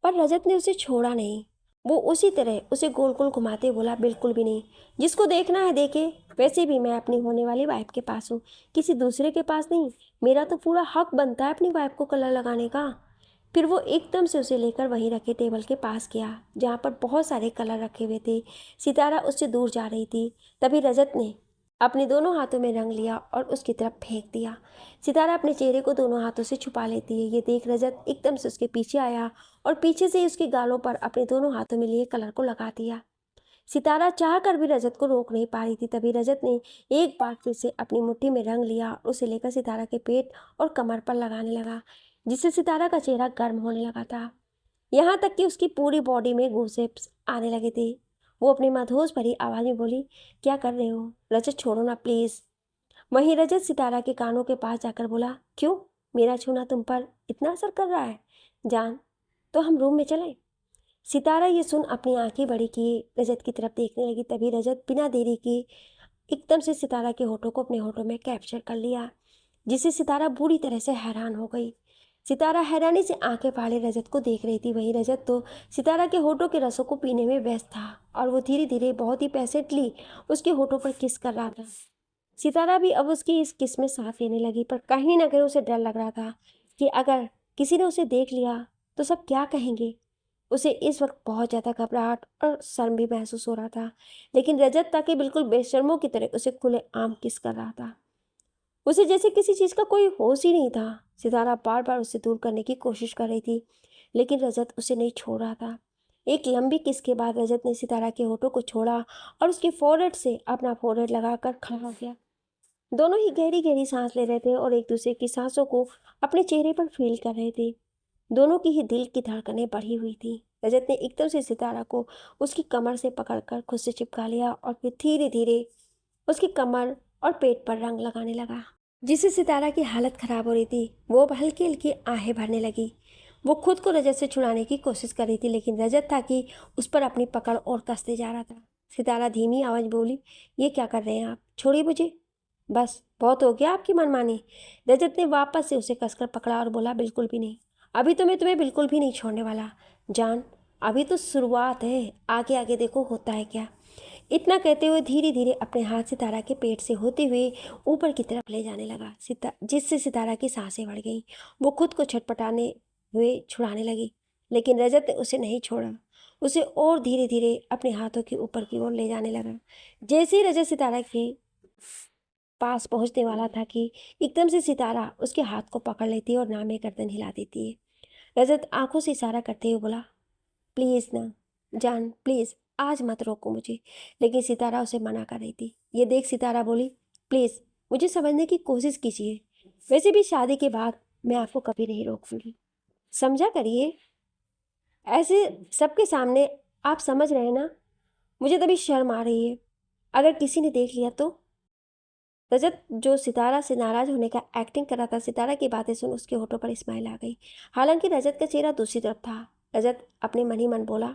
पर रजत ने उसे छोड़ा नहीं। वो उसी तरह उसे गोल गोल घुमाते बोला, बिल्कुल भी नहीं, जिसको देखना है देखे। वैसे भी मैं अपनी होने वाली वाइफ के पास हूँ, किसी दूसरे के पास नहीं। मेरा तो पूरा हक बनता है अपनी वाइफ को कलर लगाने का। फिर वो एकदम से उसे लेकर वहीं रखे टेबल के पास गया जहाँ पर बहुत सारे कलर रखे हुए थे। सितारा उससे दूर जा रही थी। तभी रजत ने अपने दोनों हाथों में रंग लिया और उसकी तरफ फेंक दिया। सितारा अपने चेहरे को दोनों हाथों से छुपा लेती है। ये देख रजत एकदम से उसके पीछे आया और पीछे से उसके गालों पर अपने दोनों हाथों में लिए कलर को लगा दिया। सितारा चाह कर भी रजत को रोक नहीं पा रही थी। तभी रजत ने एक बार फिर से अपनी मुट्ठी में रंग लिया और उसे लेकर सितारा के पेट और कमर पर लगाने लगा, जिससे सितारा का चेहरा गर्म होने लगा था। यहाँ तक कि उसकी पूरी बॉडी में गूसेप्स आने लगे थे। वो अपनी मधोस भरी आवाज में बोली, क्या कर रहे हो रजत, छोड़ो ना प्लीज। वहीं रजत सितारा के कानों के पास जाकर बोला, क्यों, मेरा छूना तुम पर इतना असर कर रहा है, जान तो हम रूम में चलें। सितारा ये सुन अपनी आंखें बड़ी किए रजत की तरफ देखने लगी। तभी रजत बिना देरी की एकदम से सितारा के होठों को अपने होठों में कैप्चर कर लिया, जिससे सितारा बुरी तरह से हैरान हो गई। सितारा हैरानी से आंखें फाड़े रजत को देख रही थी। वहीं रजत तो सितारा के होठों के रसों को पीने में व्यस्त था और वो धीरे धीरे बहुत ही पैसेंटली उसके होठों पर किस कर रहा था। सितारा भी अब उसकी इस किस में साथ लेने लगी, पर कहीं ना कहीं उसे डर लग रहा था कि अगर किसी ने उसे देख लिया तो सब क्या कहेंगे। उसे इस वक्त बहुत ज़्यादा घबराहट और शर्म भी महसूस हो रहा था। लेकिन रजत ताकि बिल्कुल बेशर्मों की तरह उसे खुले आम किस कर रहा था। उसे जैसे किसी चीज़ का कोई होश ही नहीं था। सितारा बार बार उसे दूर करने की कोशिश कर रही थी, लेकिन रजत उसे नहीं छोड़ रहा था। एक लंबी किस के बाद रजत ने सितारा के होठों को छोड़ा और उसके फोrehead से अपना फोrehead लगाकर खड़ा हो गया। दोनों ही गहरी गहरी सांस ले रहे थे और एक दूसरे की सांसों को अपने चेहरे पर फील कर रहे थे। दोनों की ही दिल की धड़कनें बढ़ी हुई थी। रजत ने एकदम से सितारा को उसकी कमर से पकड़कर खुद से चिपका लिया और फिर धीरे धीरे उसकी कमर और पेट पर रंग लगाने लगा, जिससे सितारा की हालत खराब हो रही थी। वो अब हल्की हल्की आहें भरने लगी। वो खुद को रजत से छुड़ाने की कोशिश कर रही थी, लेकिन रजत था कि उस पर अपनी पकड़ और कसते जा रहा था। सितारा धीमी आवाज बोली, ये क्या कर रहे हैं आप, छोड़िए मुझे, बस बहुत हो गया आपकी मनमानी। रजत ने वापस से उसे कसकर पकड़ा और बोला, बिल्कुल भी नहीं, अभी तो मैं तुम्हें बिल्कुल भी नहीं छोड़ने वाला। जान, अभी तो शुरुआत है, आगे आगे देखो होता है क्या। इतना कहते हुए धीरे धीरे अपने हाथ सितारा के पेट से होते हुए ऊपर की तरफ ले जाने लगा, जिससे सितारा की सांसें बढ़ गईं। वो खुद को छटपटाने हुए छुड़ाने लगी, लेकिन रजत ने उसे नहीं छोड़ा। उसे और धीरे धीरे अपने हाथों के ऊपर की ओर ले जाने लगा। जैसे ही रजत सितारा के पास पहुंचने वाला था कि एकदम से सितारा उसके हाथ को पकड़ लेती है और नामे गर्दन हिला देती है। रजत आंखों से इशारा करते हुए बोला, प्लीज़ ना जान, प्लीज़ आज मत रोको मुझे। लेकिन सितारा उसे मना कर रही थी। ये देख सितारा बोली, प्लीज़ मुझे समझने की कोशिश कीजिए, वैसे भी शादी के बाद मैं आपको कभी नहीं रोकूंगी, समझा करिए। ऐसे सबके सामने आप समझ रहे हैं ना, मुझे तभी शर्म आ रही है, अगर किसी ने देख लिया तो। रजत जो सितारा से नाराज होने का एक्टिंग कर रहा था, सितारा की बातें सुन उसके होठों पर स्माइल आ गई। हालांकि रजत का चेहरा दूसरी तरफ था। रजत अपने मन ही मन बोला,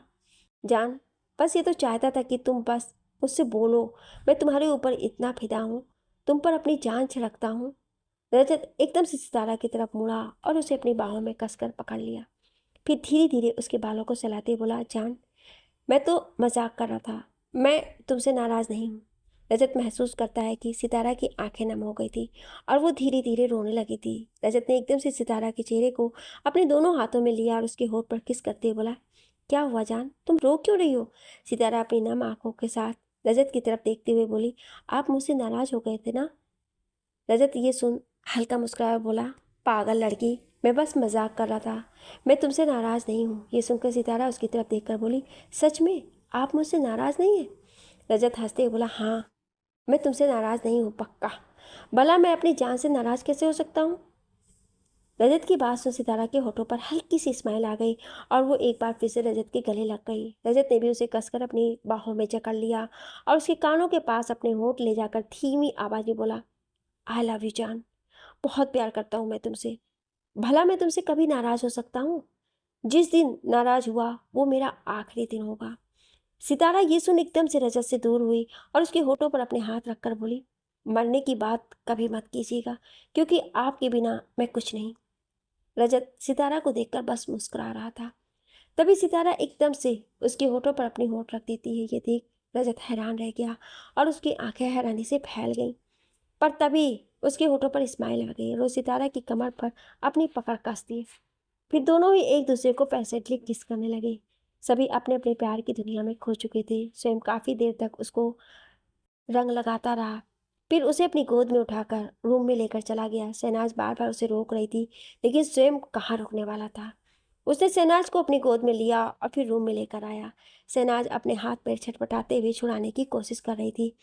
जान बस ये तो चाहता था कि तुम बस मुझसे बोलो, मैं तुम्हारे ऊपर इतना फिदा हूँ, तुम पर अपनी जान छिड़कता हूँ। रजत एकदम से सितारा की तरफ मुड़ा और उसे अपनी बाहों में कसकर पकड़ लिया। फिर धीरे धीरे उसके बालों को सहलाते बोला, जान मैं तो मजाक कर रहा था, मैं तुमसे नाराज नहीं हूँ। रजत महसूस करता है कि सितारा की आंखें नम हो गई थी और वो धीरे धीरे रोने लगी थी। रजत ने एकदम से सितारा के चेहरे को अपने दोनों हाथों में लिया और उसके होठ पर किस करते हुए बोला, क्या हुआ जान, तुम रो क्यों रही हो? सितारा अपनी नम आंखों के साथ रजत की तरफ देखते हुए बोली, आप मुझसे नाराज हो गए थे ना? रजत ये सुन हल्का मुस्कुराया, बोला, पागल लड़की, मैं बस मजाक कर रहा था, मैं तुमसे नाराज़ नहीं हूँ। ये सुनकर सितारा उसकी तरफ देखकर बोली, सच में आप मुझसे नाराज़ नहीं हैं? रजत हंसते हुए बोला, हाँ मैं तुमसे नाराज़ नहीं हूँ, पक्का। भला मैं अपनी जान से नाराज़ कैसे हो सकता हूँ? रजत की बात सुन सितारा के होठों पर हल्की सी स्माइल आ गई और वो एक बार फिर से रजत के गले लग गई। रजत ने भी उसे कसकर अपनी बाहों में जकड़ लिया और उसके कानों के पास अपने होठ ले जाकर धीमी आवाज़ में बोला, आई लव यू जान, बहुत प्यार करता हूँ मैं तुमसे। भला मैं तुमसे कभी नाराज़ हो सकता हूँ? जिस दिन नाराज़ हुआ वो मेरा आखिरी दिन होगा। सितारा ये सुन एकदम से रजत से दूर हुई और उसके होठों पर अपने हाथ रखकर बोली, मरने की बात कभी मत कीजिएगा, क्योंकि आपके बिना मैं कुछ नहीं। रजत सितारा को देखकर बस मुस्कुरा रहा था। तभी सितारा एकदम से उसके होठों पर अपनी होठ रख देती है। ये देख रजत हैरान रह गया और उसकी आंखें हैरानी से फैल गईं। पर तभी उसके होठों पर स्माइल आ गई और वो सितारा की कमर पर अपनी पकड़ कस दी। फिर दोनों ही एक दूसरे को पैसेंटली किस करने लगे। सभी अपने अपने प्यार की दुनिया में खो चुके थे। स्वयं काफ़ी देर तक उसको रंग लगाता रहा, फिर उसे अपनी गोद में उठाकर रूम में लेकर चला गया। शहनाज बार बार उसे रोक रही थी, लेकिन स्वयं कहाँ रुकने वाला था। उसने शहनाज को अपनी गोद में लिया और फिर रूम में लेकर आया। शहनाज अपने हाथ पैर छटपटाते हुए छुड़ाने की कोशिश कर रही थी।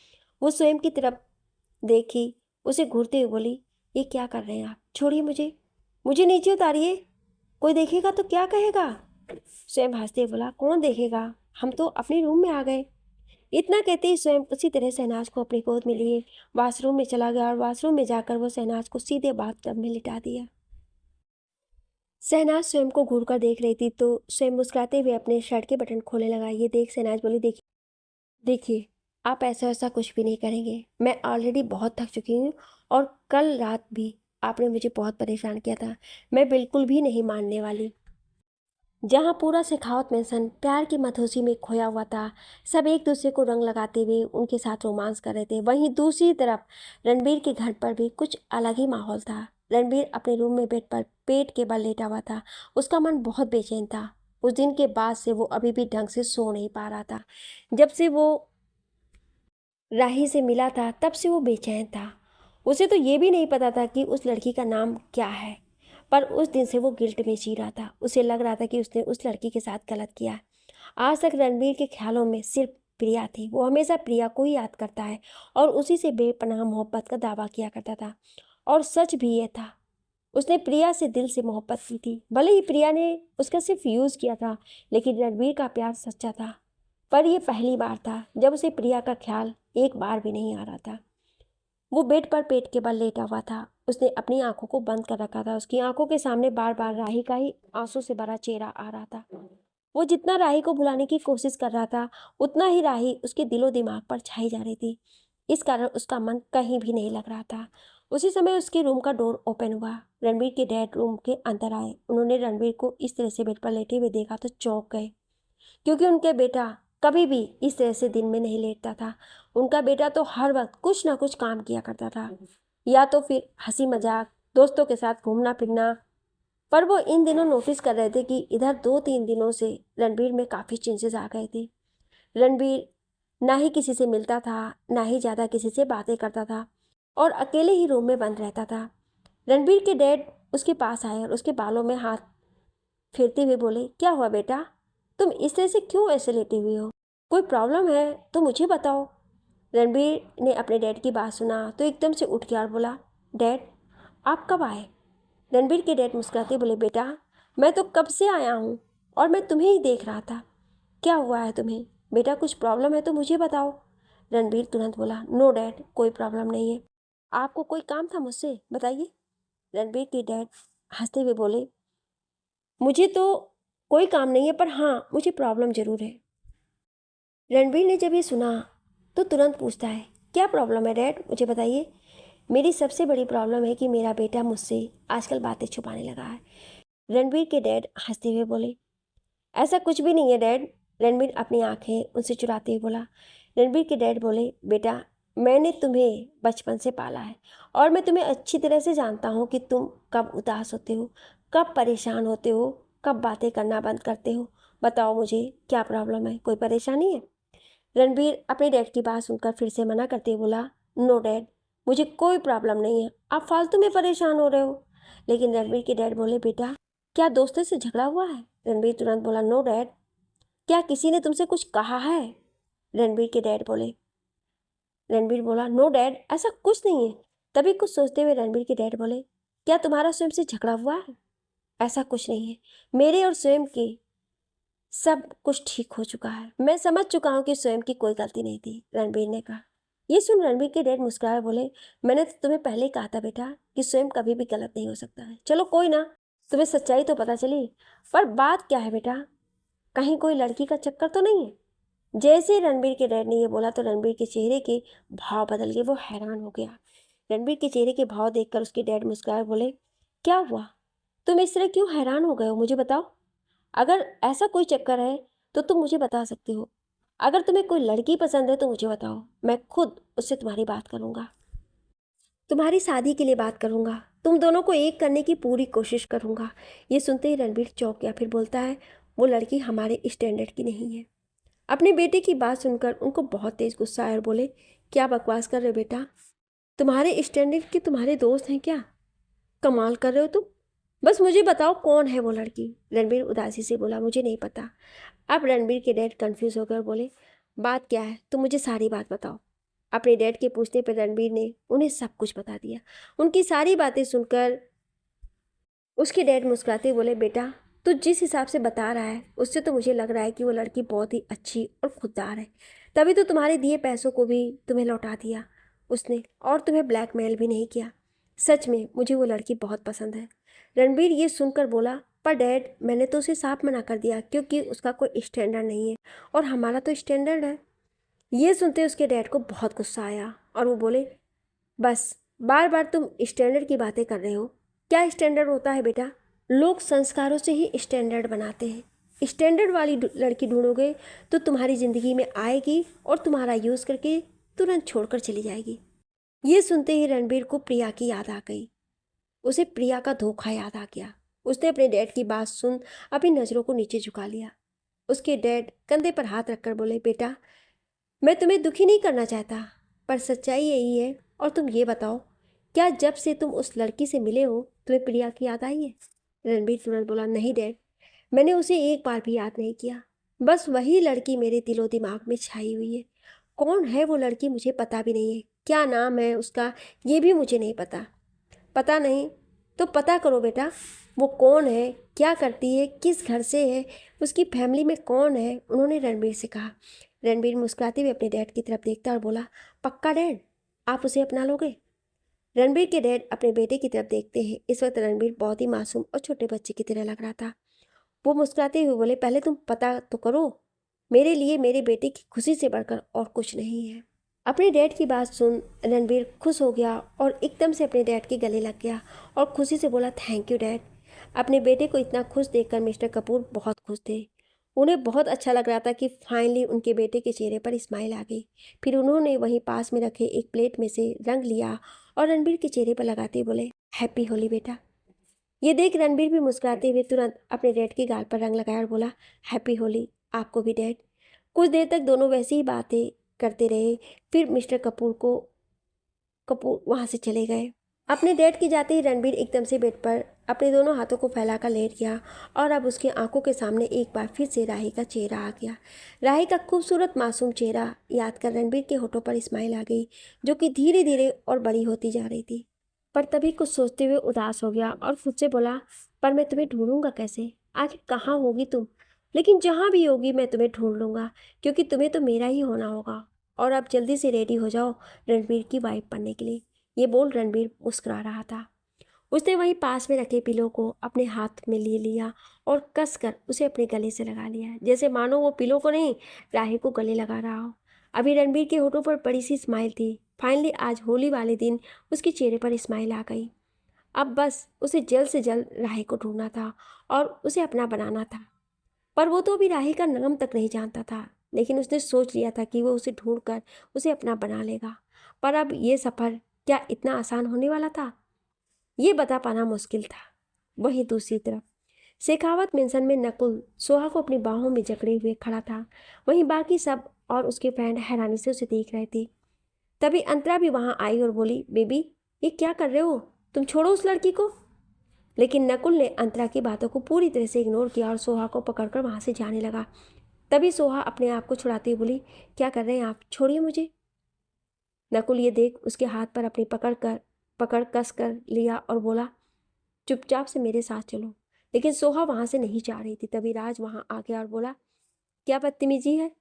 वो स्वयं की तरफ देखी, उसे घूरते हुए बोली, ये क्या कर रहे हैं आप, छोड़िए मुझे, मुझे नीचे उतारिए, कोई देखेगा तो क्या कहेगा? स्वयं हंसते बोला, कौन देखेगा, हम तो अपने रूम में आ गए। इतना कहते ही स्वयं उसी तरह शहनाज को अपनी गोद में लिए वॉशरूम में चला गया और वॉशरूम में जाकर वो शहनाज को सीधे बाथटब में लिटा दिया। शहनाज स्वयं को घूर कर देख रही थी तो स्वयं मुस्कुराते हुए अपने शर्ट के बटन खोलने लगा। ये देख शहनाज बोली, देखिए देखिए, आप ऐसा ऐसा कुछ भी नहीं करेंगे, मैं ऑलरेडी बहुत थक चुकी हूँ और कल रात भी आपने मुझे बहुत परेशान किया था, मैं बिल्कुल भी नहीं मानने वाली। जहाँ पूरा शेखावत मिशन प्यार की मधोसी में खोया हुआ था, सब एक दूसरे को रंग लगाते हुए उनके साथ रोमांस कर रहे थे, वहीं दूसरी तरफ रणबीर के घर पर भी कुछ अलग ही माहौल था। रणबीर अपने रूम में बेड पर पेट के बल लेटा हुआ था। उसका मन बहुत बेचैन था। उस दिन के बाद से वो अभी भी ढंग से सो नहीं पा रहा था। जब से वो राही से मिला था तब से वो बेचैन था। उसे तो ये भी नहीं पता था कि उस लड़की का नाम क्या है, पर उस दिन से वो गिल्ट में जी रहा था। उसे लग रहा था कि उसने उस लड़की के साथ गलत किया। आज तक रणबीर के ख्यालों में सिर्फ प्रिया थी। वो हमेशा प्रिया को ही याद करता है और उसी से बेपनाह मोहब्बत का दावा किया करता था। और सच भी ये था, उसने प्रिया से दिल से मोहब्बत की थी। भले ही प्रिया ने उसका सिर्फ यूज़ किया था, लेकिन रणबीर का प्यार सच्चा था। पर यह पहली बार था जब उसे प्रिया का ख्याल एक बार भी नहीं आ रहा था। वो बेड पर पेट के बल लेटा हुआ था। उसने अपनी आंखों को बंद कर रखा था। उसकी आंखों के सामने बार बार राही का ही आंसू से भरा चेहरा आ रहा था। वो जितना राही को भुलाने की कोशिश कर रहा था, उतना ही राही उसके दिलो दिमाग पर छाई जा रही थी। इस कारण उसका मन कहीं भी नहीं लग रहा था। उसी समय उसके रूम का डोर ओपन हुआ। रणबीर के डैड रूम के अंदर आए। उन्होंने रणबीर को इस तरह से बेड पर लेटे हुए देखा तो चौंक गए, क्योंकि उनके बेटा कभी भी इस तरह से दिन में नहीं लेटता था। उनका बेटा तो हर वक्त कुछ ना कुछ काम किया करता था, या तो फिर हंसी मजाक, दोस्तों के साथ घूमना फिरना। पर वो इन दिनों नोटिस कर रहे थे कि इधर 2-3 दिनों से रणबीर में काफ़ी चेंजेस आ गए थे। रणबीर ना ही किसी से मिलता था, ना ही ज़्यादा किसी से बातें करता था, और अकेले ही रूम में बंद रहता था। रणबीर के डैड उसके पास आए और उसके बालों में हाथ फेरते हुए बोले, क्या हुआ बेटा, तुम इस तरह से क्यों ऐसे लेटे हुए हो? कोई प्रॉब्लम है तो मुझे बताओ। रणबीर ने अपने डैड की बात सुना तो एकदम से उठ गया और बोला, डैड आप कब आए? रणबीर के डैड मुस्कुराते बोले, बेटा मैं तो कब से आया हूँ और मैं तुम्हें ही देख रहा था। क्या हुआ है तुम्हें बेटा, कुछ प्रॉब्लम है तो मुझे बताओ। रणबीर तुरंत बोला, नो डैड कोई प्रॉब्लम नहीं है। आपको कोई काम था मुझसे, बताइए। रणबीर के डैड हंसते हुए बोले, मुझे तो कोई काम नहीं है, पर हाँ मुझे प्रॉब्लम ज़रूर है। रणबीर ने जब ये सुना तो तुरंत पूछता है, क्या प्रॉब्लम है डैड, मुझे बताइए। मेरी सबसे बड़ी प्रॉब्लम है कि मेरा बेटा मुझसे आजकल बातें छुपाने लगा है। रणबीर के डैड हंसते हुए बोले, ऐसा कुछ भी नहीं है डैड। रणबीर अपनी आंखें उनसे चुराते हुए बोला। रणबीर के डैड बोले, बेटा मैंने तुम्हें बचपन से पाला है और मैं तुम्हें अच्छी तरह से जानता हूँ कि तुम कब उदास होते हो, कब परेशान होते हो, कब बातें करना बंद करते हो। बताओ मुझे क्या प्रॉब्लम है, कोई परेशानी है? रणबीर अपने डैड की बात सुनकर फिर से मना करते हुए बोला, नो डैड मुझे कोई प्रॉब्लम नहीं है, आप फालतू में परेशान हो रहे हो। लेकिन रणबीर के डैड बोले, बेटा क्या दोस्तों से झगड़ा हुआ है? रणबीर तुरंत बोला, नो डैड। क्या किसी ने तुमसे कुछ कहा है? रणबीर के डैड बोले। रणबीर बोला, नो डैड ऐसा कुछ नहीं है। तभी कुछ सोचते हुए रणबीर के डैड बोले, क्या तुम्हारा स्वयं से झगड़ा हुआ है? ऐसा कुछ नहीं है, मेरे और स्वयं के सब कुछ ठीक हो चुका है। मैं समझ चुका हूँ कि स्वयं की कोई गलती नहीं थी, रणबीर ने कहा। ये सुन रणबीर के डैड मुस्कुराए बोले, मैंने तो तुम्हें पहले ही कहा था बेटा कि स्वयं कभी भी गलत नहीं हो सकता है। चलो कोई ना, तुम्हें सच्चाई तो पता चली, पर बात क्या है बेटा, कहीं कोई लड़की का चक्कर तो नहीं है? जैसे ही रणबीर के डैड ने ये बोला तो रणबीर के चेहरे के भाव बदल गए, वो हैरान हो गया। रणबीर के चेहरे के भाव देखकर उसके डैड मुस्कुराए बोले, क्या हुआ, तुम इस तरह क्यों हैरान हो गए हो, मुझे बताओ। अगर ऐसा कोई चक्कर है तो तुम मुझे बता सकते हो। अगर तुम्हें कोई लड़की पसंद है तो मुझे बताओ, मैं खुद उससे तुम्हारी बात करूंगा, तुम्हारी शादी के लिए बात करूंगा, तुम दोनों को एक करने की पूरी कोशिश करूंगा। ये सुनते ही रणबीर चौंक गया, फिर बोलता है, वो लड़की हमारे स्टैंडर्ड की नहीं है। अपने बेटे की बात सुनकर उनको बहुत तेज गुस्सा आया और बोले, क्या बकवास कर रहे हो बेटा, तुम्हारे स्टैंडर्ड के तुम्हारे दोस्त हैं क्या? कमाल कर रहे हो तुम। बस मुझे बताओ कौन है वो लड़की। रणबीर उदासी से बोला, मुझे नहीं पता। अब रणबीर के डैड कंफ्यूज होकर बोले, बात क्या है, तुम मुझे सारी बात बताओ। अपने डैड के पूछने पर रणबीर ने उन्हें सब कुछ बता दिया। उनकी सारी बातें सुनकर उसके डैड मुस्कुराते बोले, बेटा तू जिस हिसाब से बता रहा है उससे तो मुझे लग रहा है कि वो लड़की बहुत ही अच्छी और खुददार है, तभी तो तुम्हारे दिए पैसों को भी तुम्हें लौटा दिया उसने, और तुम्हें ब्लैकमेल भी नहीं किया। सच में मुझे वो लड़की बहुत पसंद है। रणबीर ये सुनकर बोला, पर डैड मैंने तो उसे साफ मना कर दिया क्योंकि उसका कोई स्टैंडर्ड नहीं है और हमारा तो स्टैंडर्ड है। ये सुनते उसके डैड को बहुत गुस्सा आया और वो बोले, बस बार बार तुम स्टैंडर्ड की बातें कर रहे हो। क्या स्टैंडर्ड होता है बेटा? लोग संस्कारों से ही स्टैंडर्ड बनाते हैं। स्टैंडर्ड वाली लड़की ढूंढोगे तो तुम्हारी ज़िंदगी में आएगी और तुम्हारा यूज़ करके तुरंत छोड़कर चली जाएगी। ये सुनते ही रणबीर को प्रिया की याद आ गई। उसे प्रिया का धोखा याद आ गया। उसने अपने डैड की बात सुन अपनी नज़रों को नीचे झुका लिया। उसके डैड कंधे पर हाथ रखकर बोले, बेटा मैं तुम्हें दुखी नहीं करना चाहता, पर सच्चाई यही है। और तुम ये बताओ, क्या जब से तुम उस लड़की से मिले हो तुम्हें प्रिया की याद आई है? रणबीर तुरंत बोला, नहीं डैड, मैंने उसे एक बार भी याद नहीं किया। बस वही लड़की मेरे दिलो दिमाग में छाई हुई है। कौन है वो लड़की मुझे पता भी नहीं है, क्या नाम है उसका ये भी मुझे नहीं पता। पता नहीं तो पता करो बेटा, वो कौन है, क्या करती है, किस घर से है, उसकी फैमिली में कौन है, उन्होंने रणबीर से कहा। रणबीर मुस्कुराते हुए अपने डैड की तरफ देखता और बोला, पक्का डैड, आप उसे अपना लोगे? रणबीर के डैड अपने बेटे की तरफ देखते हैं। इस वक्त रणबीर बहुत ही मासूम और छोटे बच्चे की तरह लग रहा था। वो मुस्कुराते हुए बोले, पहले तुम पता तो करो, मेरे लिए मेरे बेटे की खुशी से बढ़कर और कुछ नहीं है। अपने डैड की बात सुन रणबीर खुश हो गया और एकदम से अपने डैड के गले लग गया और खुशी से बोला, थैंक यू डैड। अपने बेटे को इतना खुश देखकर मिस्टर कपूर बहुत खुश थे। उन्हें बहुत अच्छा लग रहा था कि फाइनली उनके बेटे के चेहरे पर स्माइल आ गई। फिर उन्होंने वहीं पास में रखे एक प्लेट में से रंग लिया और रणबीर के चेहरे पर लगाते बोले, हैप्पी होली बेटा। ये देख रणबीर भी मुस्कुराते हुए तुरंत अपने डैड की गाल पर रंग लगाया और बोला, हैप्पी होली आपको भी डैड। कुछ देर तक दोनों वैसी ही बातें करते रहे। फिर मिस्टर कपूर वहाँ से चले गए। अपने डैड के जाते ही रणबीर एकदम से बेड पर अपने दोनों हाथों को फैलाकर लेट गया और अब उसकी आंखों के सामने एक बार फिर से राही का चेहरा आ गया। राही का खूबसूरत मासूम चेहरा याद कर रणबीर के होठों पर स्माइल आ गई, जो कि धीरे धीरे और बड़ी होती जा रही थी। पर तभी कुछ सोचते हुए उदास हो गया और खुद से बोला, पर मैं तुम्हें ढूंढूंगा कैसे? आखिर कहाँ होगी तुम? लेकिन जहाँ भी होगी मैं तुम्हें ढूंढ लूंगा, क्योंकि तुम्हें तो मेरा ही होना होगा। और अब जल्दी से रेडी हो जाओ रणबीर की वाइफ बनने के लिए। ये बोल रणबीर मुस्कुरा रहा था। उसने वहीं पास में रखे पिलो को अपने हाथ में ले लिया और कसकर उसे अपने गले से लगा लिया, जैसे मानो वो पिलो को नहीं, राही को गले लगा रहा हो। अभी रणबीर के होठों पर बड़ी सी स्माइल थी। फाइनली आज होली वाले दिन उसके चेहरे पर स्माइल आ गई। अब बस उसे जल्द से जल्द राही को ढूंढना था और उसे अपना बनाना था। पर वो तो अभी राही का नाम तक नहीं जानता था, लेकिन उसने सोच लिया था कि वो उसे ढूंढकर उसे अपना बना लेगा। पर अब ये सफ़र क्या इतना आसान होने वाला था, ये बता पाना मुश्किल था। वहीं दूसरी तरफ शेखावत मेंशन में नकुल सोहा को अपनी बाहों में जकड़े हुए खड़ा था। वहीं बाकी सब और उसके फ्रेंड हैरानी से उसे देख रहे थे। तभी अंतरा भी वहां आई और बोली, बेबी ये क्या कर रहे हो? तुम छोड़ो उस लड़की को। लेकिन नकुल ने अंतरा की बातों को पूरी तरह से इग्नोर किया और सोहा को पकड़कर वहां से जाने लगा। तभी सोहा अपने आप को छुड़ाती हुई बोली, क्या कर रहे हैं आप? छोड़िए मुझे। नकुल ये देख उसके हाथ पर अपनी पकड़ कस कर लिया और बोला, चुपचाप से मेरे साथ चलो। लेकिन सोहा वहां से नहीं जा रही थी। तभी राज वहां आ गया और बोला, क्या बदतमीजी है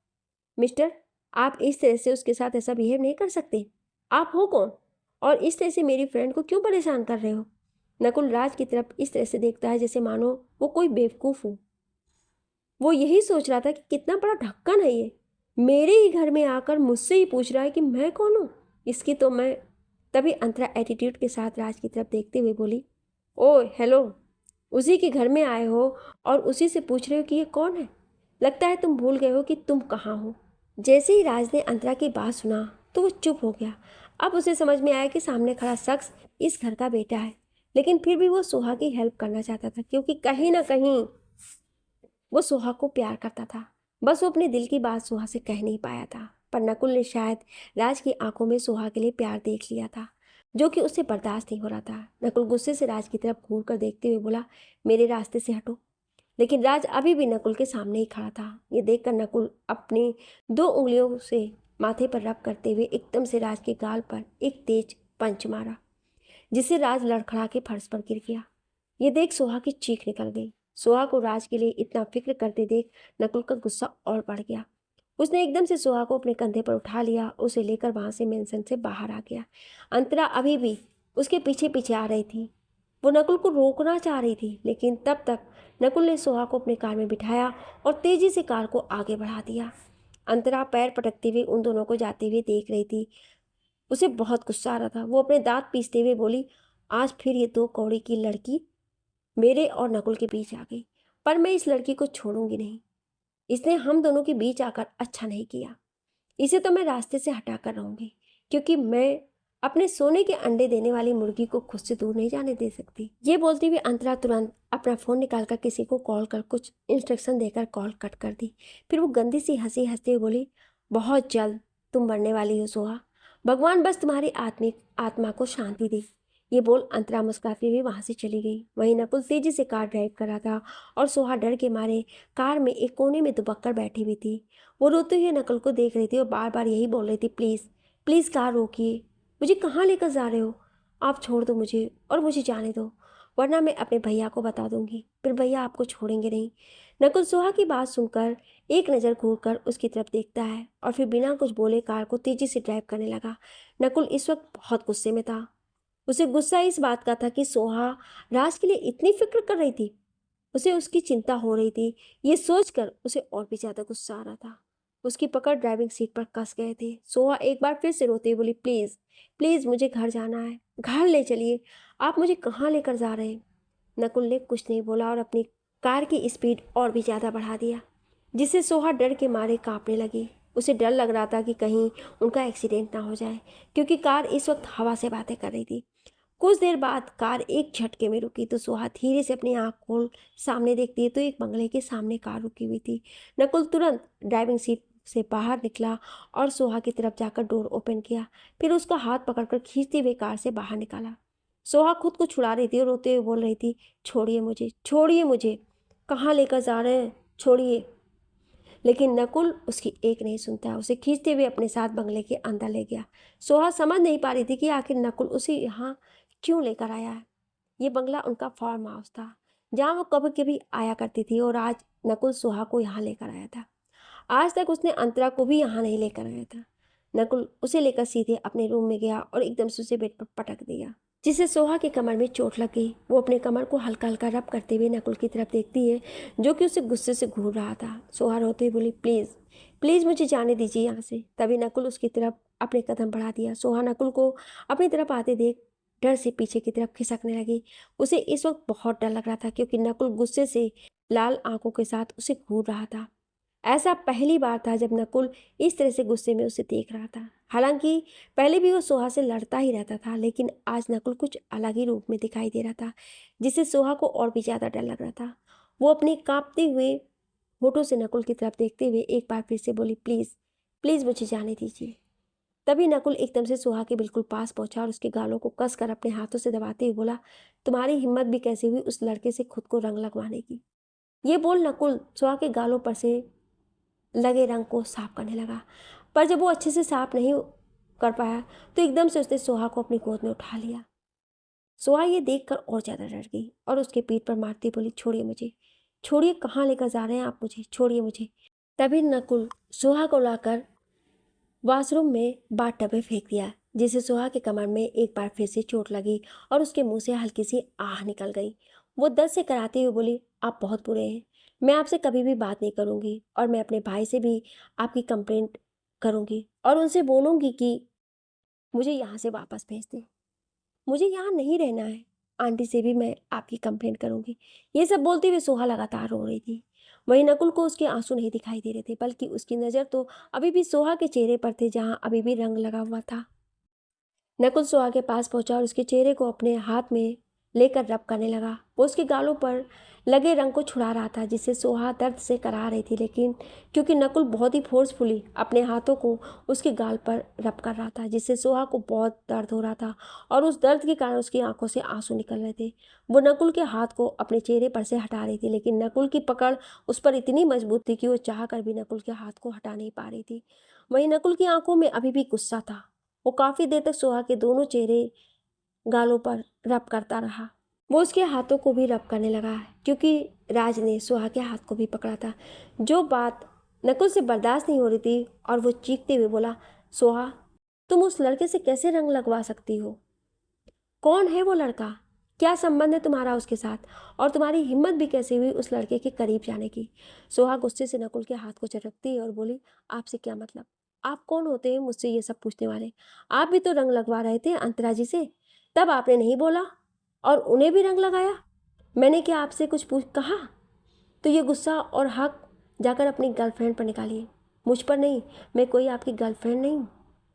मिस्टर? आप इस तरह से उसके साथ ऐसा बिहेव नहीं कर सकते। आप हो कौन और इस तरह से मेरी फ्रेंड को क्यों परेशान कर रहे हो? नकुल राज की तरफ इस तरह से देखता है जैसे मानो वो कोई बेवकूफ़ हो। वो यही सोच रहा था कि कितना बड़ा ढक्कन है ये, मेरे ही घर में आकर मुझसे ही पूछ रहा है कि मैं कौन हूँ। इसकी तो मैं। तभी अंतरा एटीट्यूड के साथ राज की तरफ देखते हुए बोली, ओ हेलो, उसी के घर में आए हो और उसी से पूछ रहे हो कि ये कौन है? लगता है तुम भूल गए हो कि तुम कहाँ हो। जैसे ही राज ने अंतरा की बात सुना तो वो चुप हो गया। अब उसे समझ में आया कि सामने खड़ा शख्स इस घर का बेटा है, लेकिन फिर भी वो सोहा की हेल्प करना चाहता था, क्योंकि कहीं ना कहीं वो सोहा को प्यार करता था। बस वो अपने दिल की बात सोहा से कह नहीं पाया था। पर नकुल ने शायद राज की आंखों में सोहा के लिए प्यार देख लिया था, जो कि उससे बर्दाश्त नहीं हो रहा था। नकुल गुस्से से राज की तरफ घूर कर देखते हुए बोला, मेरे रास्ते से हटो। लेकिन राज अभी भी नकुल के सामने ही खड़ा था। ये देखकर नकुल अपनी 2 उंगलियों से माथे पर रब करते हुए एकदम से राज के गाल पर एक तेज पंच मारा, जिससे राज लड़खड़ा के फर्श पर गिर गया। ये देख सोहा की चीख निकल गई। सोहा को राज के लिए इतना फिक्र करते देख नकुल का गुस्सा और बढ़ गया। उसने एकदम से सोहा को अपने कंधे पर उठा लिया, उसे लेकर वहां से मेंशन से बाहर आ गया। अंतरा अभी भी उसके पीछे पीछे आ रही थी। वो नकुल को रोकना चाह रही थी, लेकिन तब तक नकुल ने सोहा को अपनी कार में बिठाया और तेजी से कार को आगे बढ़ा दिया। अंतरा पैर पटकती हुई उन दोनों को जाते हुए देख रही थी। उसे बहुत गुस्सा आ रहा था। वो अपने दांत पीसते हुए बोली, आज फिर ये 2 कौड़ी की लड़की मेरे और नकुल के बीच आ गई। पर मैं इस लड़की को छोड़ूंगी नहीं। इसने हम दोनों के बीच आकर अच्छा नहीं किया। इसे तो मैं रास्ते से हटा कर रहूंगी, क्योंकि मैं अपने सोने के अंडे देने वाली मुर्गी को खुद से दूर नहीं जाने दे सकती। ये बोलती हुई अंतरा तुरंत अपना फ़ोन निकालकर किसी को कॉल कर कुछ इंस्ट्रक्शन देकर कॉल कट कर दी। फिर वो गंदी सी हंसी हंसते हुए बोली, बहुत जल्द तुम मरने वाली हो सोहा। भगवान बस तुम्हारी आत्मा को शांति दे। ये बोल अंतरा मुस्कुराती हुई वहां से चली गई। वहीं नकुल तेजी से कार ड्राइव कर रहा था और सोहा डर के मारे कार में एक कोने में दुबक कर बैठी हुई थी। वो रोते हुए नकुल को देख रही थी और बार बार यही बोल रही थी, प्लीज़ प्लीज़ कार रोकिए, मुझे कहाँ लेकर जा रहे हो? आप छोड़ दो मुझे और मुझे जाने दो, वरना मैं अपने भैया को बता दूंगी। फिर भैया आपको छोड़ेंगे नहीं। नकुल सोहा की बात सुनकर एक नज़र घूरकर उसकी तरफ देखता है और फिर बिना कुछ बोले कार को तेजी से ड्राइव करने लगा। नकुल इस वक्त बहुत गुस्से में था। उसे गुस्सा इस बात का था कि सोहा राज के लिए इतनी फिक्र कर रही थी, उसे उसकी चिंता हो रही थी। ये सोचकर उसे और भी ज़्यादा गुस्सा आ रहा था। उसकी पकड़ ड्राइविंग सीट पर कस गए थे। सोहा एक बार फिर से रोते हुए बोली, प्लीज़ प्लीज़ मुझे घर जाना है, घर ले चलिए। आप मुझे कहाँ लेकर जा रहे हैं? नकुल ने कुछ नहीं बोला और अपनी कार की स्पीड और भी ज़्यादा बढ़ा दिया। जिससे सोहा डर के मारे कांपने लगी। उसे डर लग रहा था कि कहीं उनका एक्सीडेंट ना हो जाए, क्योंकि कार इस वक्त हवा से बातें कर रही थी। कुछ देर बाद कार एक झटके में रुकी तो सोहा धीरे से अपनी आंख खोल सामने देखती है तो एक बंगले के सामने कार रुकी हुई थी। नकुल तुरंत ड्राइविंग सीट से बाहर निकला और सोहा की तरफ जाकर डोर ओपन किया, फिर उसका हाथ पकड़कर खींचते हुए कार से बाहर निकाला। सोहा खुद को छुड़ा रही थी और रोते हुए बोल रही थी, छोड़िए मुझे, छोड़िए मुझे, कहाँ लेकर जा रहे हैं, छोड़िए। लेकिन नकुल उसकी एक नहीं सुनता, उसे खींचते हुए अपने साथ बंगले के अंदर ले गया। सोहा समझ नहीं पा रही थी कि आखिर नकुल उसे यहाँ क्यों लेकर आया है। ये बंगला उनका फार्म हाउस था, जहाँ वो कभी कभी आया करती थी, और आज नकुल सोहा को यहाँ लेकर आया था। आज तक उसने अंतरा को भी यहाँ नहीं लेकर आया था। नकुल उसे लेकर सीधे अपने रूम में गया और एकदम से उसे बेड पर पटक दिया, जिससे सोहा के कमर में चोट लग गई। वो अपने कमर को हल्का हल्का रब करते हुए नकुल की तरफ देखती है, जो कि उसे गुस्से से घूर रहा था। सोहा रोते हुए बोली, प्लीज़ प्लीज़ मुझे जाने दीजिए यहाँ से। तभी नकुल उसकी तरफ अपने कदम बढ़ा दिया। सोहा नकुल को अपनी तरफ आते देख डर से पीछे की तरफ खिसकने लगी। उसे इस वक्त बहुत डर लग रहा था, क्योंकि नकुल गुस्से से लाल आंखों के साथ उसे घूर रहा था। ऐसा पहली बार था जब नकुल इस तरह से गुस्से में उसे देख रहा था। हालांकि पहले भी वो सोहा से लड़ता ही रहता था, लेकिन आज नकुल कुछ अलग ही रूप में दिखाई दे रहा था, जिससे सोहा को और भी ज़्यादा डर लग रहा था। वो अपने कांपते हुए होठों से नकुल की तरफ देखते हुए एक बार फिर से बोली, प्लीज़ प्लीज़ मुझे जाने दीजिए। तभी नकुल एकदम से सोहा के बिल्कुल पास पहुंचा और उसके गालों को कसकर अपने हाथों से दबाते हुए बोला, तुम्हारी हिम्मत भी कैसे हुई उस लड़के से खुद को रंग लगवाने की। ये बोल नकुल सोहा के गालों पर से लगे रंग को साफ करने लगा, पर जब वो अच्छे से साफ नहीं कर पाया तो एकदम से उसने सोहा को अपनी गोद में उठा लिया। सोहा ये देखकर और ज़्यादा डर गई और उसके पीठ पर मारती बोली, छोड़िए मुझे, छोड़िए, कहाँ लेकर जा रहे हैं आप मुझे, छोड़िए मुझे। तभी नकुल सोहा को लाकर वॉशरूम में बाथटब में फेंक दिया, जिससे सोहा के कमर में एक बार फिर से चोट लगी और उसके मुंह से हल्की सी आह निकल गई। वो दर्द से कराते हुए बोली, आप बहुत बुरे हैं, मैं आपसे कभी भी बात नहीं करूंगी, और मैं अपने भाई से भी आपकी कंप्लेंट करूंगी और उनसे बोलूंगी कि मुझे यहाँ से वापस भेज दें, मुझे यहाँ नहीं रहना है। आंटी से भी मैं आपकी कंप्लेंट करूंगी। ये सब बोलते हुए सोहा लगातार रो रही थी। वहीं नकुल को उसके आंसू नहीं दिखाई दे रहे थे, बल्कि उसकी नज़र तो अभी भी सोहा के चेहरे पर थे, जहाँ अभी भी रंग लगा हुआ था। नकुल सोहा के पास पहुंचा और उसके चेहरे को अपने हाथ में लेकर रब करने लगा। वो उसके गालों पर लगे रंग को छुड़ा रहा था, जिससे सोहा दर्द से करा रही थी, लेकिन क्योंकि नकुल बहुत ही फोर्सफुली अपने हाथों को उसके गाल पर रब कर रहा था, जिससे सोहा को बहुत दर्द हो रहा था और उस दर्द के कारण उसकी आंखों से आंसू निकल रहे थे। वो नकुल के हाथ को अपने चेहरे पर से हटा रही थी, लेकिन नकुल की पकड़ उस पर इतनी मजबूत थी कि वो चाह कर भी नकुल के हाथ को हटा नहीं पा रही थी। वहीं नकुल की आंखों में अभी भी गुस्सा था। वो काफ़ी देर तक सोहा के दोनों चेहरे गालों पर रब करता रहा। वो उसके हाथों को भी रब करने लगा, क्योंकि राज ने सोहा के हाथ को भी पकड़ा था। जो बात नकुल से बर्दाश्त नहीं हो रही थी, और वो चीखते हुए बोला, सोहा, तुम उस लड़के से कैसे रंग लगवा सकती हो? कौन है वो लड़का? क्या संबंध है तुम्हारा उसके साथ? और तुम्हारी हिम्मत भी कैसे हुई उस लड़के के करीब जाने की? सोहा गुस्से से नकुल के हाथ को झटकती है और बोली, आपसे क्या मतलब? आप कौन होते हैं मुझसे ये सब पूछने वाले? आप भी तो रंग लगवा रहे थे अंतरा जी से, तब आपने नहीं बोला और उन्हें भी रंग लगाया। मैंने क्या आपसे कुछ पूछ कहा? तो ये गुस्सा और हक जाकर अपनी गर्लफ्रेंड पर निकालिए, मुझ पर नहीं। मैं कोई आपकी गर्लफ्रेंड नहीं हूँ।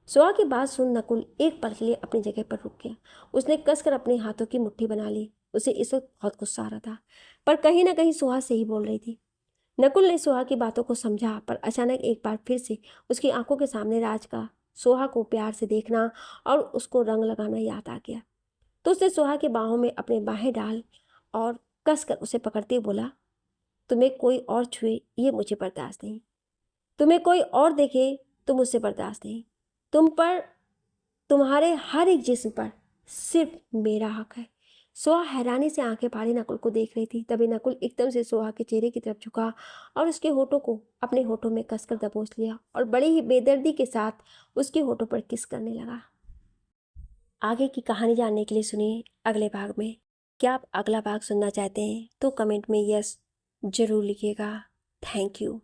सोहा की बात सुन नकुल एक पल के लिए अपनी जगह पर रुक गया। उसने कसकर अपने हाथों की मुट्ठी बना ली। उसे इस वक्त बहुत गुस्सा आ रहा था, पर कहीं ना कहीं सोहा सही बोल रही थी। नकुल ने सोहा की बातों को समझा, पर अचानक एक बार फिर से उसकी आंखों के सामने राज का सोहा को प्यार से देखना और उसको रंग लगाना याद आ गया। तो उसने सोहा के बाहों में अपने बाहें डाल और कसकर उसे पकड़ते बोला, तुम्हें कोई और छुए ये मुझे बर्दाश्त नहीं, तुम्हें कोई और देखे तो मुझसे बर्दाश्त नहीं। तुम पर, तुम्हारे हर एक जिस्म पर सिर्फ मेरा हक है। सोहा हैरानी से आंखें फाड़े नकुल को देख रही थी। तभी नकुल एकदम से सोहा के चेहरे की तरफ झुका और उसके होठों को अपने होठों में कसकर दबोच लिया और बड़ी ही बेदर्दी के साथ उसके होठों पर किस करने लगा। आगे की कहानी जानने के लिए सुनिए अगले भाग में। क्या आप अगला भाग सुनना चाहते हैं तो कमेंट में यस जरूर लिखिएगा। Thank you.